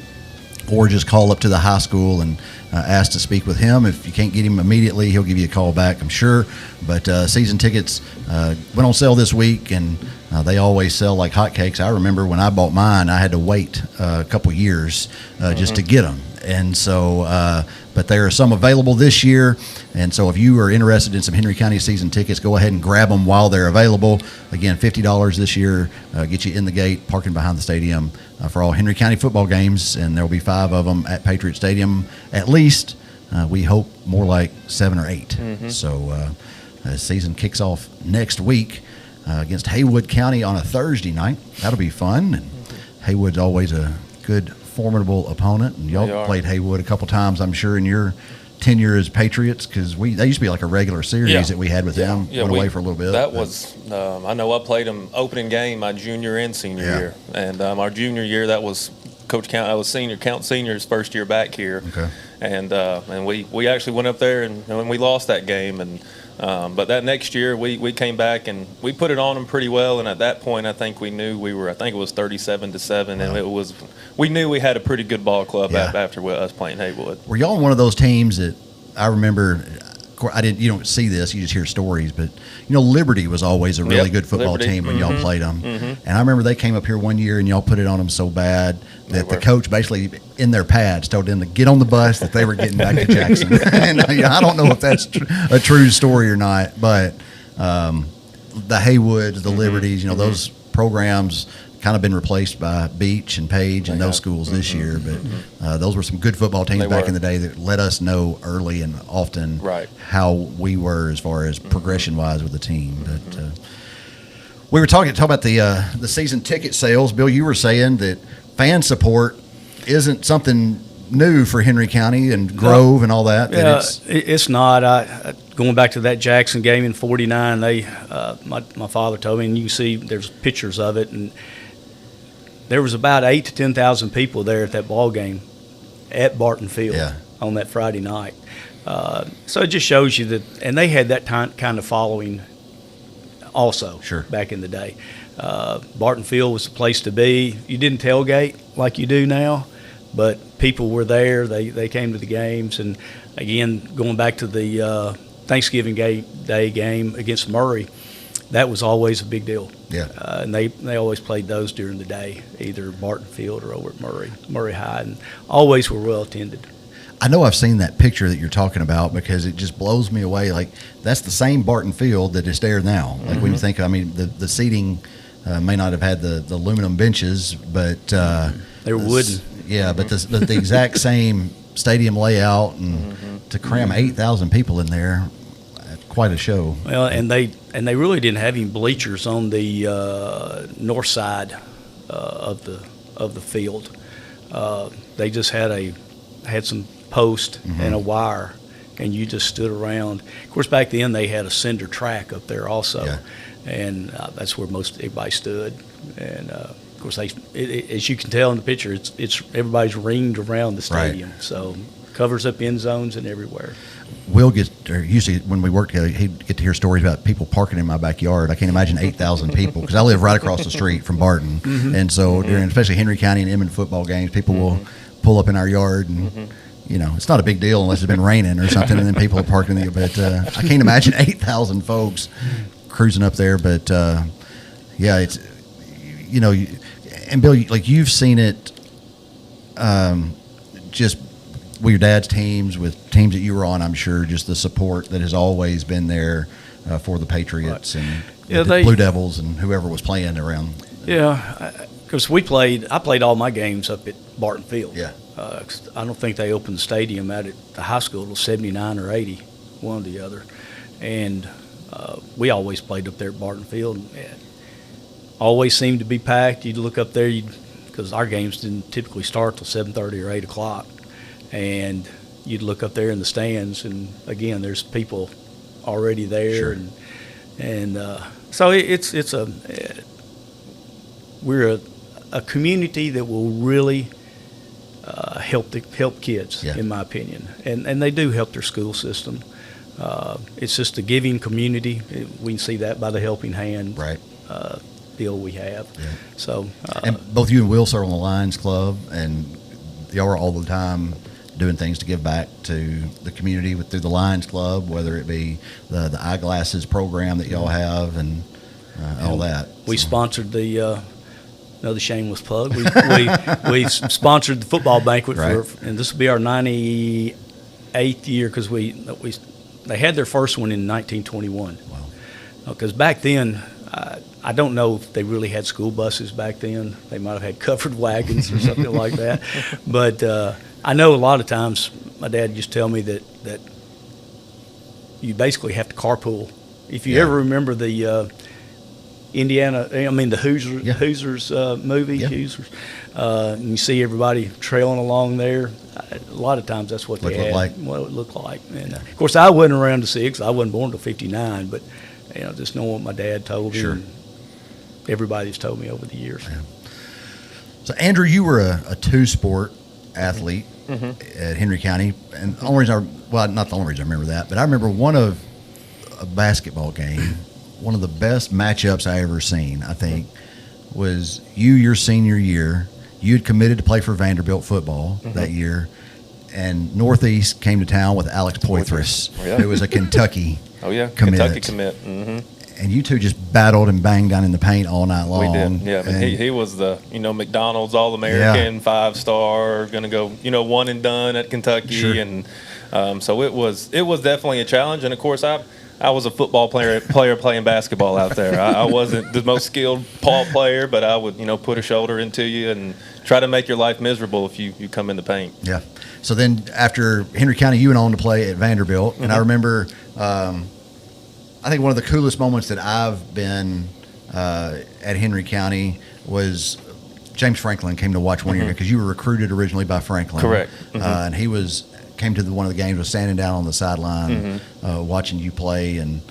Speaker 3: or just call up to the high school and ask to speak with him. If you can't get him immediately, he'll give you a call back, I'm sure. But season tickets went on sale this week, and they always sell like hotcakes. I remember when I bought mine, I had to wait a couple years just to get them. And so, but there are some available this year. And so if you are interested in some Henry County season tickets, go ahead and grab them while they're available. Again, $50 this year, get you in the gate, parking behind the stadium for all Henry County football games. And there will be 5 of them at Patriot Stadium, at least. We hope more like 7 or 8. So The season kicks off next week against Haywood County on a Thursday night. That'll be fun. And Haywood's always a good, formidable opponent. And y'all played Haywood a couple times, I'm sure, in your tenure as Patriots, because they used to be like a regular series that we had with them. Went away for a little bit.
Speaker 4: That was I know I played them opening game my junior and senior year, and our junior year that was Coach Count. I was Count Senior's first year back here, and we actually went up there and we lost that game, and but that next year we came back and we put it on them pretty well, and at that point I think we knew I think it was 37-7, and we knew we had a pretty good ball club after us playing Haywood.
Speaker 3: Were y'all one of those teams that I remember? You don't see this, you just hear stories, but Liberty was always a really good football team when y'all played them. And I remember they came up here one year and y'all put it on them so bad that the coach basically in their pads told them to get on the bus that they were getting back to Jackson. And I don't know if that's a true story or not, but the Haywoods, the Liberties, those programs kind of been replaced by Beach and Page and those schools this year, but those were some good football teams back in the day that let us know early and often how we were as far as progression-wise with the team. But we were talking about the season ticket sales. Bill, you were saying that fan support isn't something new for Henry County and Grove and all that.
Speaker 6: Yeah, it's not. Going back to that Jackson game in '49, my father told me, and you can see there's pictures of it, and there was about 8,000 to 10,000 people there at that ball game at Barton Field on that Friday night. So it just shows you that, and they had that kind of following also back in the day. Barton Field was the place to be. You didn't tailgate like you do now, but people were there. They came to the games, and again, going back to the Thanksgiving Day game against Murray, that was always a big deal. And they always played those during the day, either Barton Field or over at Murray High, and always were well attended.
Speaker 3: I know I've seen that picture that you're talking about because it just blows me away. Like, that's the same Barton Field that is there now. Like, when you think, the seating may not have had the aluminum benches, but
Speaker 6: they were wooden.
Speaker 3: Yeah, but the exact same stadium layout, and to cram 8,000 people in there, quite a show.
Speaker 6: Well, and they really didn't have any bleachers on the north side of the field. They just had some post and a wire, and you just stood around. Of course, back then they had a cinder track up there also, and that's where everybody stood. And of course, as you can tell in the picture, it's everybody's ringed around the stadium, so covers up end zones and everywhere.
Speaker 3: Will usually when we work together, he'd get to hear stories about people parking in my backyard. I can't imagine 8,000 people because I live right across the street from Barton, and so during especially Henry County and Emmett football games, people will pull up in our yard, and it's not a big deal unless it's been raining or something, and then people are parking there. But I can't imagine 8,000 folks cruising up there. But it's and Bill, like you've seen it, just with your dad's teams, with teams that you were on, I'm sure, just the support that has always been there for the Patriots and the Blue Devils and whoever was playing around.
Speaker 6: Yeah, because I played all my games up at Barton Field.
Speaker 3: Yeah.
Speaker 6: I don't think they opened the stadium out at the high school until 79 or 80, one or the other. And we always played up there at Barton Field. Always seemed to be packed. You'd look up there, because our games didn't typically start till 7:30 or 8 o'clock. And you'd look up there in the stands, and again, there's people already there, and so we're a community that will really help kids, in my opinion, and they do help their school system. It's just a giving community. We can see that by the helping hand deal we have. So,
Speaker 3: and both you and Will serve on the Lions Club, and y'all are all the time doing things to give back to the community through the Lions Club, whether it be the eyeglasses program that y'all have and all that.
Speaker 6: We sponsored the another shameless plug. We sponsored the football banquet and this will be our 98th year, because they had their first one in 1921.
Speaker 3: Wow!
Speaker 6: Because back then, I don't know if they really had school buses back then. They might have had covered wagons or something like that. But I know a lot of times my dad used to tell me that you basically have to carpool If you ever remember the the Hoosiers movie, Hoosiers, and you see everybody trailing along there. A lot of times that's what they had, what it looked like. And of course, I wasn't around to see it 'cause I wasn't born till '59. But just knowing what my dad told me, and everybody's told me over the years.
Speaker 3: Yeah. So, Andrew, you were a two-sport athlete at Henry County, and the only reason not the only reason I remember that, but I remember a basketball game. One of the best matchups I ever seen, I think, was your senior year. You had committed to play for Vanderbilt football that year, and Northeast came to town with Alex Poitras, who was a Kentucky commit.
Speaker 4: Kentucky commit.
Speaker 3: And you two just battled and banged down in the paint all night long.
Speaker 4: We did, yeah. And he was the McDonald's All-American, 5-star, going to go one and done at Kentucky, and so it was definitely a challenge. And of course, I was a football player playing basketball out there. I wasn't the most skilled ball player, but I would put a shoulder into you and try to make your life miserable if you come in the paint. Yeah.
Speaker 3: So then after Henry County, you went on to play at Vanderbilt, and I remember. I think one of the coolest moments that I've been at Henry County was James Franklin came to watch one of your games because you were recruited originally by Franklin.
Speaker 4: Correct.
Speaker 3: And he came to one of the games, was standing down on the sideline watching you play, and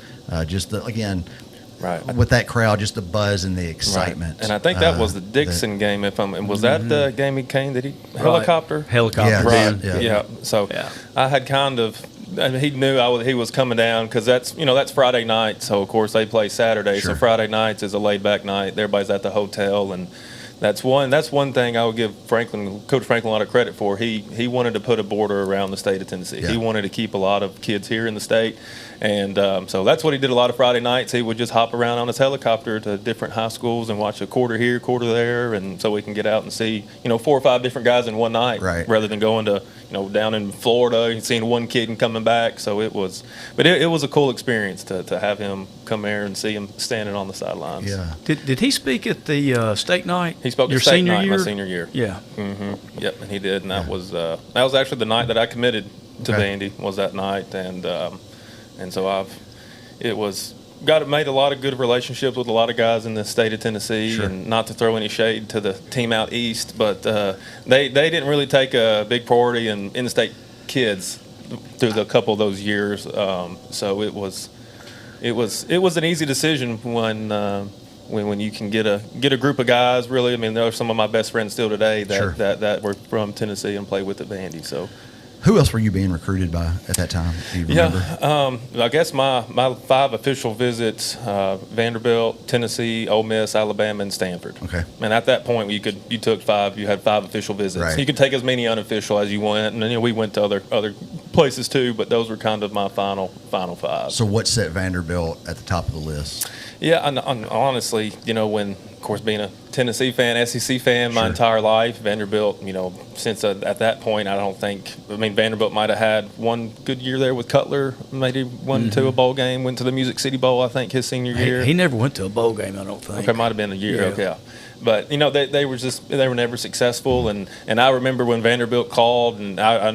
Speaker 3: just with that crowd, just the buzz and the excitement.
Speaker 4: Right. And I think that was the Dixon game. Was that the game he came? Did he helicopter?
Speaker 6: Helicopter.
Speaker 4: Yeah. So I had kind of. And he knew he was coming down because that's Friday night. So of course they play Saturday. Sure. So Friday nights is a laid back night. Everybody's at the hotel, and that's one thing I would give Coach Franklin a lot of credit for. He wanted to put a border around the state of Tennessee. Yeah. He wanted to keep a lot of kids here in the state, and so that's what he did a lot of Friday nights. He would just hop around on his helicopter to different high schools and watch a quarter here, quarter there, and so we can get out and see 4 or 5 different guys in one night, rather than going to down in Florida and seeing one kid and coming back. So it was a cool experience to have him come here and see him standing on the sidelines.
Speaker 6: Yeah. Did he speak at the state night?
Speaker 4: He spoke
Speaker 6: your
Speaker 4: at state
Speaker 6: senior
Speaker 4: night,
Speaker 6: year?
Speaker 4: my senior year.
Speaker 6: Yeah.
Speaker 4: Yep, and he did, and that was actually the night that I committed to Vandy was that night, and so made a lot of good relationships with a lot of guys in the state of Tennessee, and not to throw any shade to the team out east, but they didn't really take a big priority in in-state kids through a couple of those years. So it was an easy decision when you can get a group of guys. Really, I mean, they're some of my best friends still today that were from Tennessee and played with at Vandy. So.
Speaker 3: Who else were you being recruited by at that time? Do you remember?
Speaker 4: I guess my 5 official visits: Vanderbilt, Tennessee, Ole Miss, Alabama, and Stanford. Okay. And at that point, you took 5. You had 5 official visits. Right. You could take as many unofficial as you went, and then we went to other places too. But those were kind of my final 5.
Speaker 3: So what set Vanderbilt at the top of the list?
Speaker 4: Yeah, and honestly, when, of course, being a Tennessee fan, SEC fan my entire life, Vanderbilt, since at that point, Vanderbilt might have had one good year there with Cutler, maybe went to a bowl game, went to the Music City Bowl, I think, his senior year.
Speaker 6: He never went to a bowl game, I don't think.
Speaker 4: Okay, might have been a year, okay. But, they were never successful, and I remember when Vanderbilt called, and I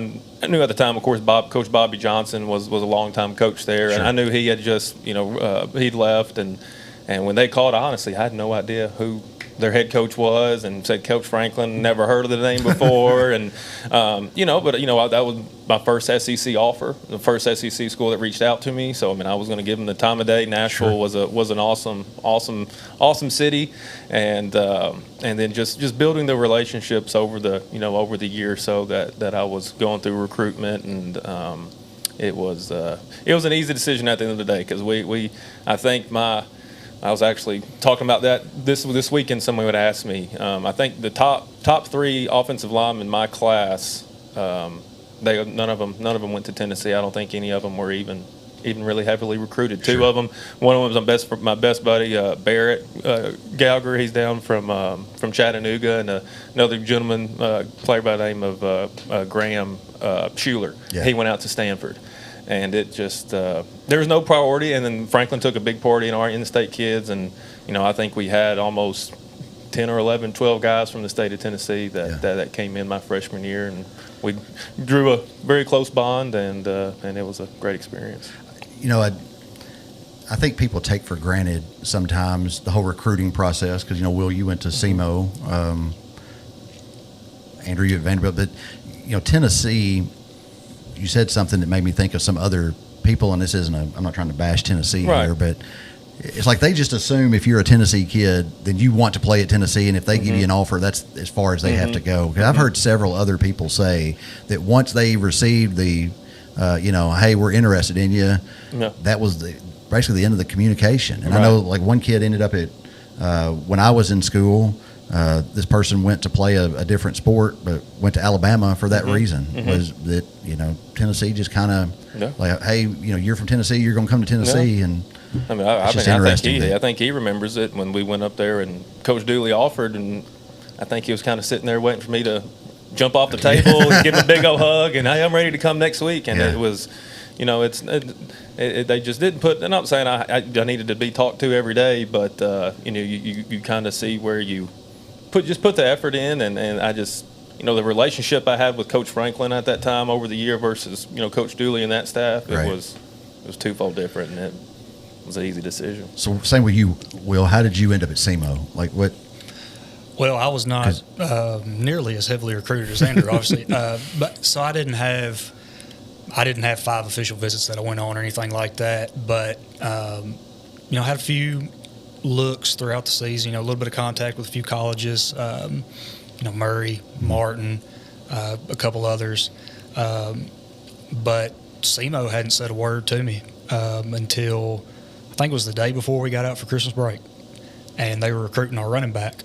Speaker 4: knew at the time, of course, Coach Bobby Johnson was a longtime coach there, and I knew he had just, he'd left, and when they called, honestly, I had no idea who their head coach was, and said Coach Franklin, never heard of the name before, and that was my first SEC offer, the first SEC school that reached out to me. So I was going to give them the time of day. Nashville was an awesome city, and then just building the relationships over the year, so that I was going through recruitment, and it was an easy decision at the end of the day, because I was actually talking about that this weekend. Someone would ask me. I think the top 3 offensive linemen in my class, none of them went to Tennessee. I don't think any of them were even really heavily recruited. 2 of them. One of them was my best buddy, Barrett Gallagher. He's down from Chattanooga, and another gentleman, player by the name of Graham Schuler. Yeah. He went out to Stanford. And it just there was no priority, and then Franklin took a big priority in our in-state kids, and I think we had almost 10 or 11, 12 guys from the state of Tennessee that came in my freshman year, and we drew a very close bond, and it was a great experience.
Speaker 3: I I think people take for granted sometimes the whole recruiting process because, Will, you went to SEMO, Andrew, you at Vanderbilt, but, Tennessee, you said something that made me think of some other people, and this isn't I'm not trying to bash Tennessee here, but it's like they just assume if you're a Tennessee kid, then you want to play at Tennessee, and if they give you an offer, that's as far as they have to go. 'Cause I've heard several other people say that once they received the, hey, we're interested in you, that was basically the end of the communication. And I know, like, one kid ended up at, when I was in school, this person went to play a different sport, but went to Alabama for that reason, was that, Tennessee just kind of like, hey, you're from Tennessee, you're going to come to Tennessee, and
Speaker 4: I think he remembers it when we went up there and Coach Dooley offered, and I think he was kind of sitting there waiting for me to jump off the table and give him a big old hug, and hey, I'm ready to come next week. And it was, they just didn't put. And I'm saying I needed to be talked to every day, but you kind of see where you put the effort in, and I just. The relationship I had with Coach Franklin at that time over the year versus, Coach Dooley and that staff, it was twofold different, and it was an easy decision.
Speaker 3: So same with you, Will. How did you end up at SEMO? Like what?
Speaker 5: Well, I was not nearly as heavily recruited as Andrew, obviously. So I didn't have 5 official visits that I went on or anything like that. But I had a few looks throughout the season. A little bit of contact with a few colleges. Murray, Martin, a couple others. But SEMO hadn't said a word to me until I think it was the day before we got out for Christmas break. And they were recruiting our running back,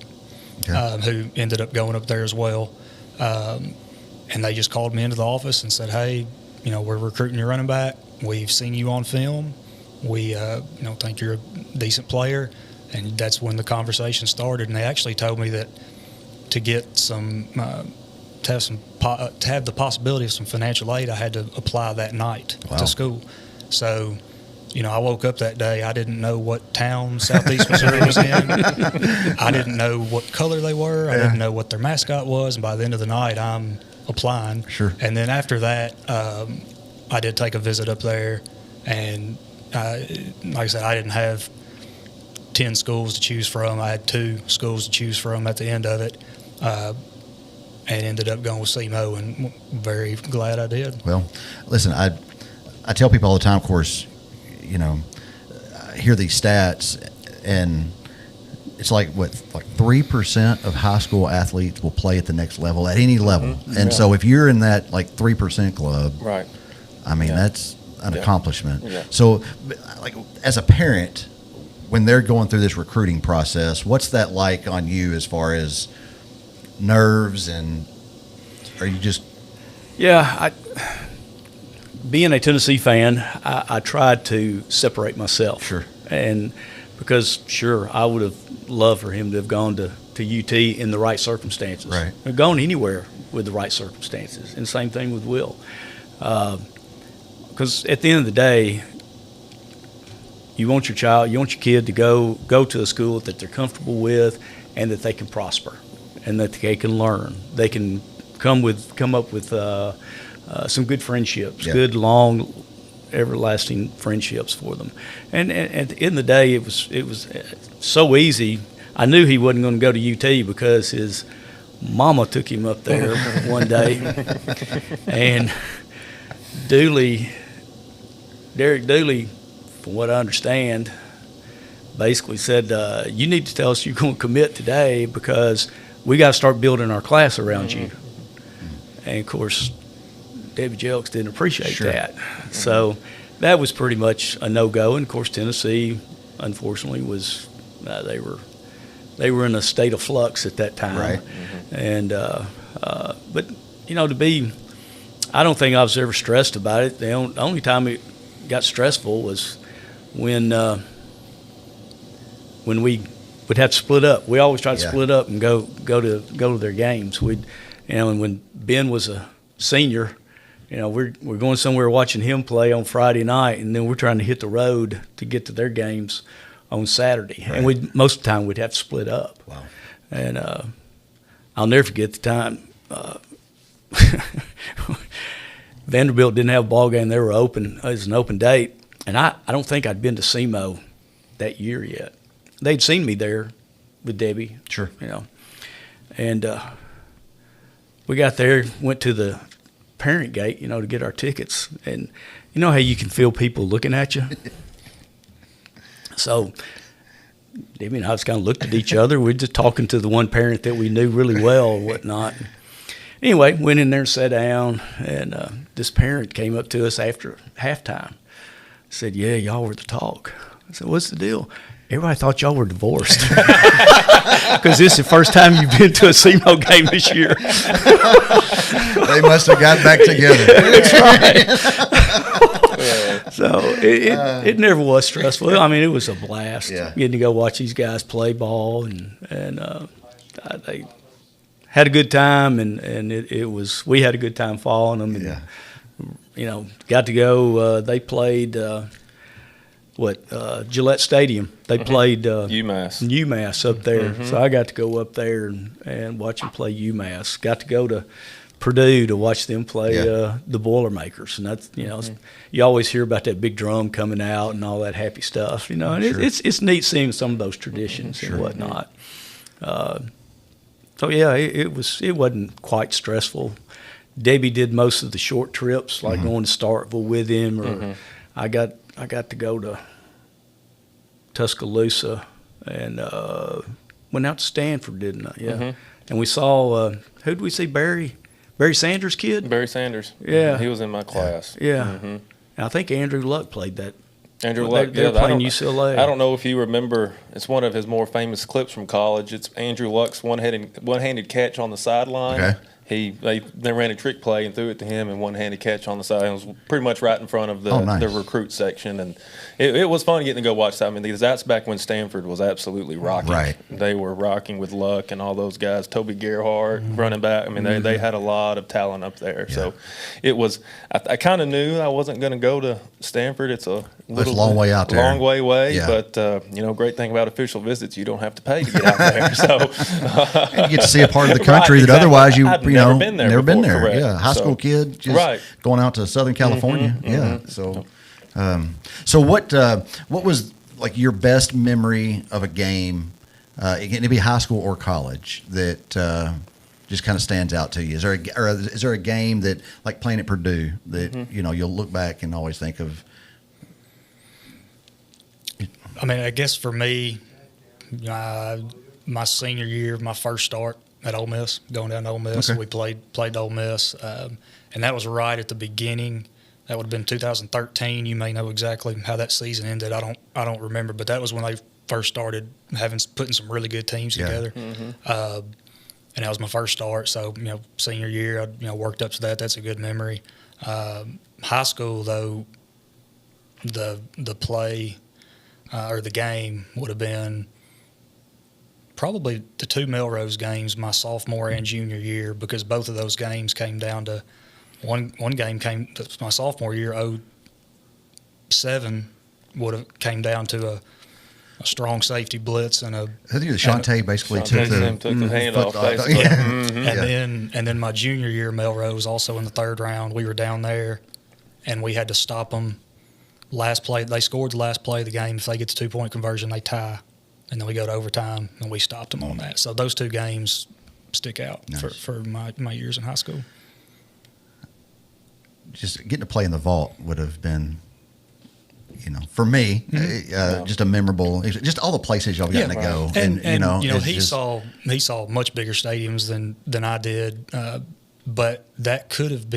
Speaker 5: who ended up going up there as well. And they just called me into the office and said, hey, we're recruiting your running back. We've seen you on film. We think you're a decent player. And that's when the conversation started. And they actually told me that to get some to have the possibility of some financial aid, I had to apply that night to school. So, I woke up that day. I didn't know what town Southeast Missouri was in. I didn't know what color they were. I didn't know what their mascot was. And by the end of the night, I'm applying.
Speaker 3: Sure.
Speaker 5: And then after that, I did take a visit up there. And like I said, I didn't have 10 schools to choose from. I had 2 schools to choose from at the end of it. And ended up going with SEMO, and very glad I did.
Speaker 3: Well, listen, I tell people all the time, of course, I hear these stats, and it's like 3% of high school athletes will play at the next level at any level. And so if you're in that 3% club,
Speaker 4: right?
Speaker 3: I mean, that's an accomplishment.
Speaker 4: Yeah.
Speaker 3: So, as a parent, when they're going through this recruiting process, what's that like on you as far as nerves, and are you just
Speaker 6: being a Tennessee fan, I tried to separate myself.
Speaker 3: Sure.
Speaker 6: And because I would have loved for him to have gone to UT in the right circumstances,
Speaker 3: right,
Speaker 6: or gone anywhere with the right circumstances. And same thing with Will, because at the end of the day, you want your kid to go to a school that they're comfortable with and that they can prosper and that they can learn. They can come up with some good friendships, good, long, everlasting friendships for them. And at the end of the day, it was so easy. I knew he wasn't going to go to UT because his mama took him up there one day. And Derek Dooley, from what I understand, basically said, you need to tell us you're going to commit today because we got to start building our class around you. And, of course, David Jelks didn't appreciate that. So that was pretty much a no-go. And, of course, Tennessee, unfortunately, was they were in a state of flux at that time.
Speaker 3: Right.
Speaker 6: And but, I don't think I was ever stressed about it. The only time it got stressful was when we would have to split up. We always try to split up and go to their games. And when Ben was a senior, we're going somewhere watching him play on Friday night, and then we're trying to hit the road to get to their games on Saturday. Right. And most of the time we'd have to split up.
Speaker 3: Wow.
Speaker 6: And I'll never forget the time Vanderbilt didn't have a ball game. They were open. It was an open date, And I don't think I'd been to SEMO that year yet. They'd seen me there with Debbie.
Speaker 3: Sure.
Speaker 6: And we got there, went to the parent gate, to get our tickets. And you know how you can feel people looking at you? So Debbie and I just kind of looked at each other. We're just talking to the one parent that we knew really well and whatnot. Anyway, went in there and sat down, and this parent came up to us after halftime. Said, "Yeah, y'all were the talk." I said, "What's the deal?" "Everybody thought y'all were divorced because this is the first time you've been to a SEMO game this year."
Speaker 3: They must have got back together.
Speaker 6: That's right. So it never was stressful. I mean, it was a blast getting to go watch these guys play ball, and they had a good time, and we had a good time following them, and got to go. They played Gillette Stadium. They played UMass up there, so I got to go up there and watch them play UMass. Got to go to Purdue to watch them play the Boilermakers, and that's you always hear about that big drum coming out and all that happy stuff, and it's neat seeing some of those traditions and whatnot. So it wasn't quite stressful. Debbie did most of the short trips, like going to Starkville with him, or I got to go to Tuscaloosa and went out to Stanford, didn't I? Yeah. And we saw who did we see? Barry Sanders' kid.
Speaker 4: Barry Sanders.
Speaker 6: Yeah,
Speaker 4: he was in my class.
Speaker 6: Yeah. And I think Andrew Luck played that.
Speaker 4: Andrew Luck,
Speaker 6: they're playing UCLA.
Speaker 4: I don't know if you remember. It's one of his more famous clips from college. It's Andrew Luck's one-handed catch on the sideline.
Speaker 3: Okay.
Speaker 4: They ran a trick play and threw it to him, and one-handed catch on the side. It was pretty much right in front of the recruit section, and it was fun getting to go watch that. I mean, that's back when Stanford was absolutely rocking.
Speaker 3: Right.
Speaker 4: They were rocking with Luck and all those guys. Toby Gerhardt, running back. I mean, they had a lot of talent up there. Yeah. So it was. I kind of knew I wasn't going to go to Stanford. It's a
Speaker 3: long way out there.
Speaker 4: Long way away. Yeah. But great thing about official visits, you don't have to pay to get out there. So
Speaker 3: and you get to see a part of the country that otherwise you
Speaker 4: never been there.
Speaker 3: Correct. Yeah, high school kid just going out to Southern California. Yeah. So, so what was like your best memory of a game? It can be high school or college that just kind of stands out to you. Is there a game that, like playing at Purdue, that you'll look back and always think of?
Speaker 5: I mean, I guess for me, my senior year, my first start at Ole Miss, going down to Ole Miss. Okay. We played Ole Miss, and that was right at the beginning. That would have been 2013. You may know exactly how that season ended. I don't remember, but that was when they first started putting some really good teams together. And that was my first start. So senior year, I worked up to that. That's a good memory. High school though, the play or the game would have been probably the two Melrose games, my sophomore and junior year, because both of those games came down to one game came to my sophomore year, 2007 came down to a strong safety blitz and a.
Speaker 3: I think Shante basically took the
Speaker 4: hand off.
Speaker 5: And then my junior year, Melrose also in the third round. We were down there, and we had to stop them. Last play, they scored the last play of the game. If they get the 2-point conversion, they tie. And then we go to overtime, and we stopped them on that. So those two games stick out for my years in high school.
Speaker 3: Just getting to play in the vault would have been, for me, just a memorable. Just all the places y'all gotten to go,
Speaker 5: and he saw much bigger stadiums than I did, but that would have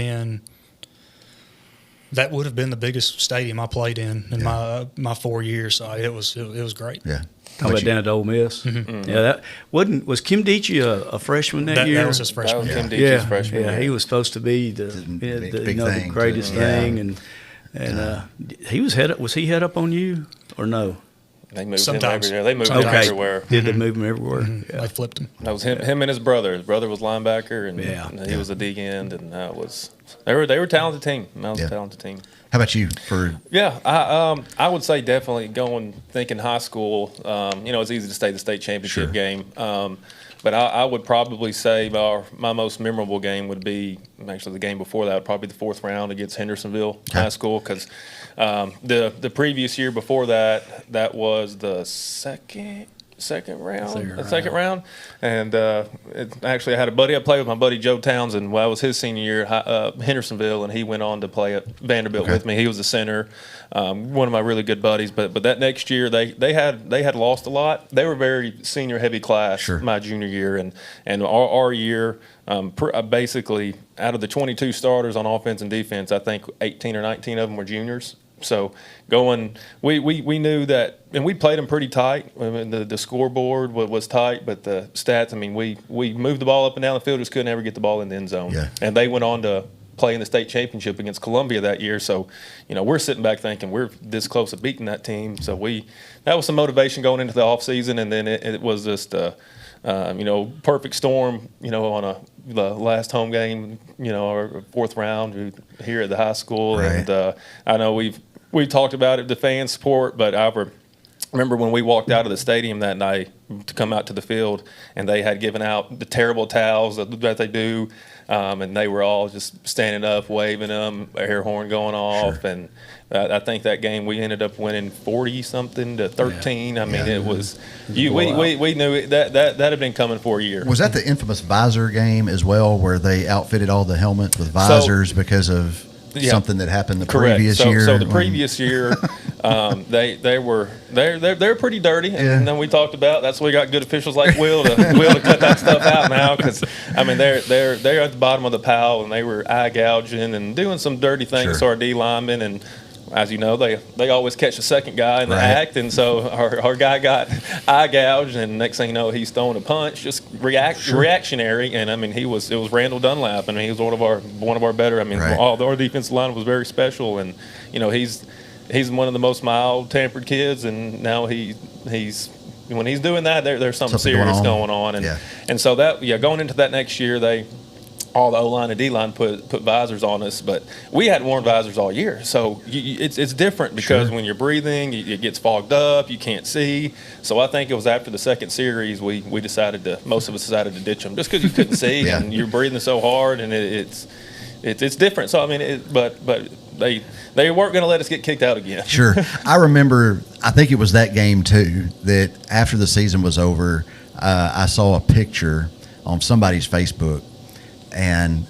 Speaker 5: been the biggest stadium I played in my 4 years. So it was great.
Speaker 3: Yeah.
Speaker 6: How about down at Ole Miss? Yeah, was Kim Deitchie a freshman that year?
Speaker 5: That was his freshman year.
Speaker 4: Kim Deitchie's freshman year.
Speaker 6: Yeah, he was supposed to be the greatest thing, and he was was he head up on you or no?
Speaker 4: They moved
Speaker 5: Sometimes.
Speaker 4: him everywhere. They moved him everywhere.
Speaker 6: Did they move him everywhere?
Speaker 5: They flipped him.
Speaker 4: That was him and his brother. His brother was linebacker, and he was a D end, and that was They were a talented team. That was a talented team.
Speaker 3: How about you?
Speaker 4: I would say definitely thinking high school. It's easy to say the state championship game. But I would probably say my most memorable game would be actually the game before that, probably the 4th round against Hendersonville High School, because the previous year before that was the second round, and actually I had a buddy I played with, my buddy Joe Townsend. Well, it was his senior year at Hendersonville, and he went on to play at Vanderbilt with me. He was the center, one of my really good buddies. But that next year they had lost a lot. They were very senior heavy class my junior year, and our year. Basically, out of the 22 starters on offense and defense, I think 18 or 19 of them were juniors. So we knew that, and we played them pretty tight. I mean, the scoreboard was tight, but the stats, I mean, we moved the ball up and down the field, just couldn't ever get the ball in the end zone. Yeah. And they went on to play in the state championship against Columbia that year. So, we're sitting back thinking we're this close to beating that team. So that was some motivation going into the offseason, and then it was just perfect storm, on the last home game, or 4th round here at the high school. Right. And I know we've talked about it, the fan support, but I remember when we walked out of the stadium that night to come out to the field, and they had given out the terrible towels that they do, and they were all just standing up, waving them, air horn going off, and I think that game we ended up winning 40-something to 13. I mean, it was we knew that had been coming for a year.
Speaker 3: Was that the infamous visor game as well, where they outfitted all the helmets with visors because of something that happened the previous year?
Speaker 4: So the previous year, they're pretty dirty, and then we talked about that's why we got good officials like Will to cut that stuff out now, because I mean they're at the bottom of the pile, and they were eye gouging and doing some dirty things to our D linemen, and as you know, they always catch the second guy in the act, and so our guy got eye gouged, and next thing you know, he's throwing a punch, just reactionary, and I mean it was Randall Dunlap, and he was one of our better. I mean, all our defensive line was very special, and he's one of the most mild-tempered kids, and now he's when he's doing that, there's something serious going on, and so that going into that next year, all the O-line and D-line put visors on us, but we hadn't worn visors all year. So it's different because when you're breathing, it gets fogged up, you can't see. So I think it was after the second series most of us decided to ditch them just because you couldn't see and you're breathing so hard, and it's different. So I mean, but they weren't going to let us get kicked out again.
Speaker 3: Sure. I remember, I think it was that game too, that after the season was over, I saw a picture on somebody's Facebook, and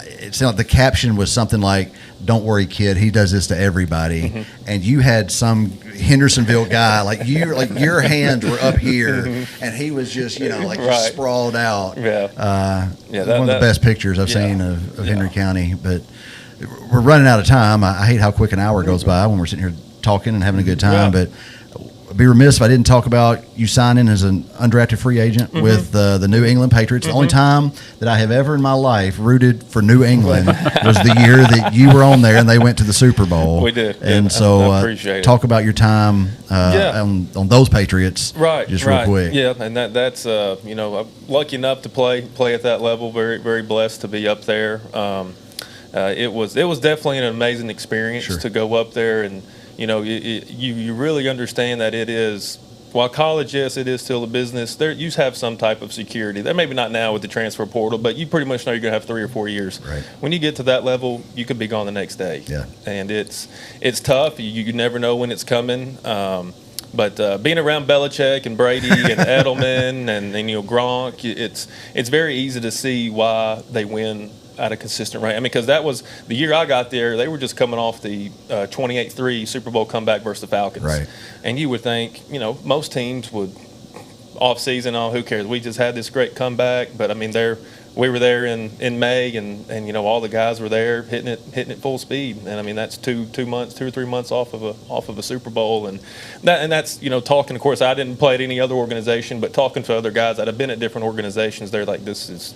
Speaker 3: it sounded like the caption was something like, "Don't worry, kid, he does this to everybody." Mm-hmm. And you had some Hendersonville guy, like your hands were up here, and he was just, just sprawled out. One of the best pictures I've seen of Henry County. But we're running out of time. I hate how quick an hour goes by when we're sitting here talking and having a good time. But I'd be remiss if I didn't talk about you signing as an undrafted free agent with the New England Patriots. The only time that I have ever in my life rooted for New England was the year that you were on there and they went to the Super Bowl.
Speaker 4: We did.
Speaker 3: And so talk about your time on those Patriots just real quick.
Speaker 4: Yeah, and that's I'm lucky enough to play at that level, very, very blessed to be up there. It was definitely an amazing experience to go up there, and you really understand that it is, while college, yes, it is still a business. You have some type of security. There maybe not now with the transfer portal, but you pretty much know you're going to have 3 or 4 years. Right. When you get to that level, you could be gone the next day. Yeah. And it's tough. You never know when it's coming. But being around Belichick and Brady and Edelman and Gronk, it's very easy to see why they win at a consistent rate. I mean, because that was the year I got there. They were just coming off the 28-3 Super Bowl comeback versus the Falcons. Right. And you would think, most teams would off season, who cares? We just had this great comeback. But I mean, we were there in May, and all the guys were there hitting it full speed. And I mean, that's 2 or 3 months off of a Super Bowl, and that's talking. Of course, I didn't play at any other organization, but talking to other guys that have been at different organizations, they're like, this is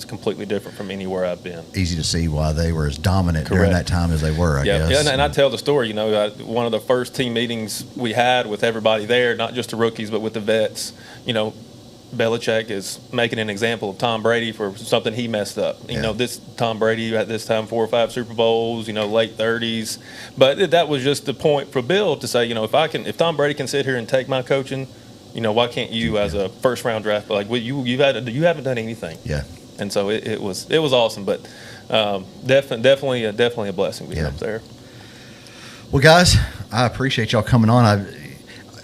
Speaker 4: completely different from anywhere I've been.
Speaker 3: Easy to see why they were as dominant during that time as they were. I guess.
Speaker 4: Yeah, and I tell the story. One of the first team meetings we had with everybody there, not just the rookies, but with the vets. Belichick is making an example of Tom Brady for something he messed up. You know, this Tom Brady at this time 4 or 5 Super Bowls, you know, late 30s. But that was just the point for Bill to say, you know, if Tom Brady can sit here and take my coaching, you know, why can't you as a first round draft? Like, well, you haven't done anything.
Speaker 3: Yeah.
Speaker 4: And so it was awesome, but definitely a blessing being up there.
Speaker 3: Well, guys, I appreciate y'all coming on.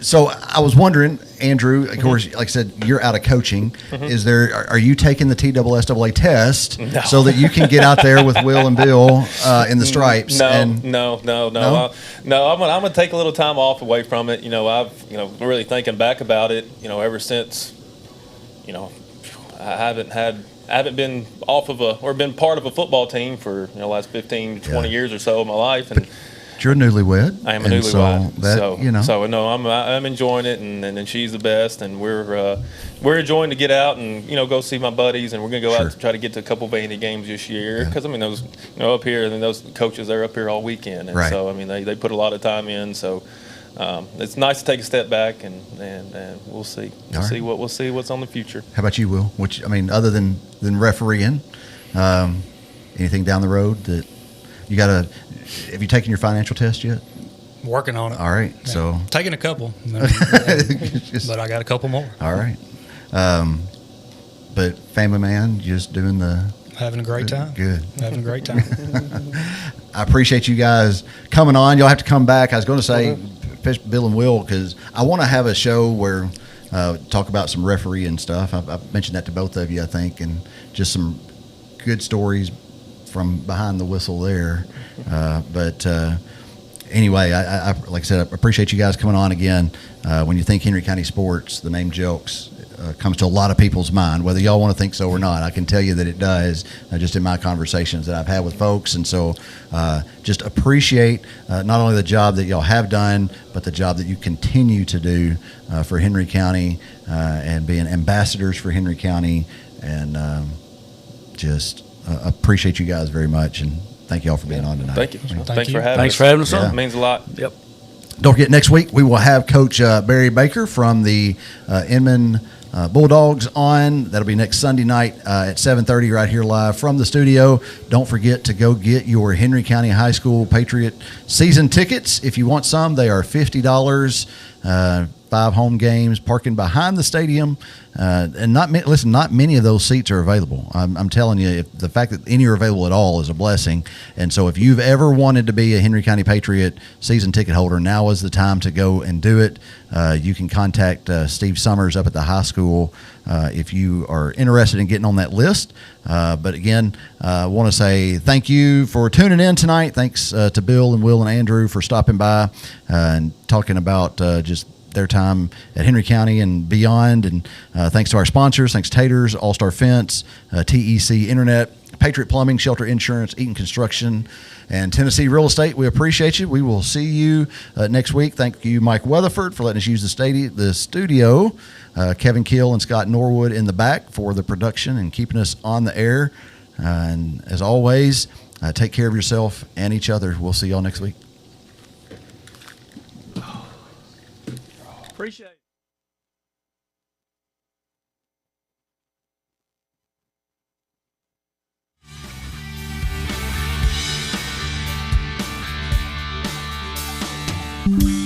Speaker 3: So I was wondering, Andrew, of course, like I said, you're out of coaching. Are you taking the TSSAA test so that you can get out there with Will and Bill in the stripes?
Speaker 4: No. I'm gonna take a little time off away from it. You know, I've really thinking back about it. You know, ever since, you know, I haven't been off of or been part of a football team for the last 15, 20 years or so of my life, and.
Speaker 3: You're a newlywed.
Speaker 4: I am a newlywed.
Speaker 3: So
Speaker 4: I'm enjoying it, and she's the best, and we're enjoying to get out and go see my buddies, and we're gonna go out to try to get to a couple Vandy games this year because I mean those up here, and those coaches they're up here all weekend, and so I mean they put a lot of time in, so it's nice to take a step back and we'll see we'll see what's on the future.
Speaker 3: How about you, Will? Which I mean, other than refereeing, anything down the road that you got to? Have you taken your financial test yet?
Speaker 5: Working on it.
Speaker 3: All right.
Speaker 5: Yeah.
Speaker 3: So
Speaker 5: taking a couple, but I got a couple more.
Speaker 3: All right. But family man, just doing
Speaker 5: having a great time.
Speaker 3: Good.
Speaker 5: Having a great time.
Speaker 3: I appreciate you guys coming on. Y'all have to come back. I was going to say, Bill and Will, because I want to have a show where talk about some referee and stuff. I've mentioned that to both of you, I think, and just some good stories from behind the whistle there. But anyway, I like I said, I appreciate you guys coming on again. When you think Henry County sports, the name Jelks comes to a lot of people's mind, whether y'all want to think so or not. I can tell you that it does, just in my conversations that I've had with folks. And so just appreciate not only the job that y'all have done, but the job that you continue to do for Henry County and being ambassadors for Henry County. And just appreciate you guys very much. And thank you all for being on tonight.
Speaker 4: Thank you.
Speaker 5: Thanks
Speaker 4: for having us.
Speaker 6: Thanks for having us on.
Speaker 4: It means a lot.
Speaker 6: Yep.
Speaker 3: Don't forget, next week we will have Coach Barry Baker from the Inman Bulldogs on. That'll be next Sunday night at 7:30 right here live from the studio. Don't forget to go get your Henry County High School Patriot season tickets. If you want some, they are $50. 5 home games, parking behind the stadium, and not many of those seats are available. I'm telling you, the fact that any are available at all is a blessing. And so, if you've ever wanted to be a Henry County Patriot season ticket holder, now is the time to go and do it. You can contact Steve Summers up at the high school if you are interested in getting on that list. But again, I want to say thank you for tuning in tonight. Thanks to Bill and Will and Andrew for stopping by and talking about just their time at Henry County and beyond. And thanks to our sponsors, thanks Taters, All-Star Fence, TEC Internet, Patriot Plumbing, Shelter Insurance, Eaton Construction, and Tennessee Real Estate. We appreciate you. We will see you next week. Thank you, Mike Weatherford, for letting us use the studio. Kevin Kill and Scott Norwood in the back for the production and keeping us on the air. And as always, take care of yourself and each other. We'll see y'all next week.
Speaker 6: Appreciate it.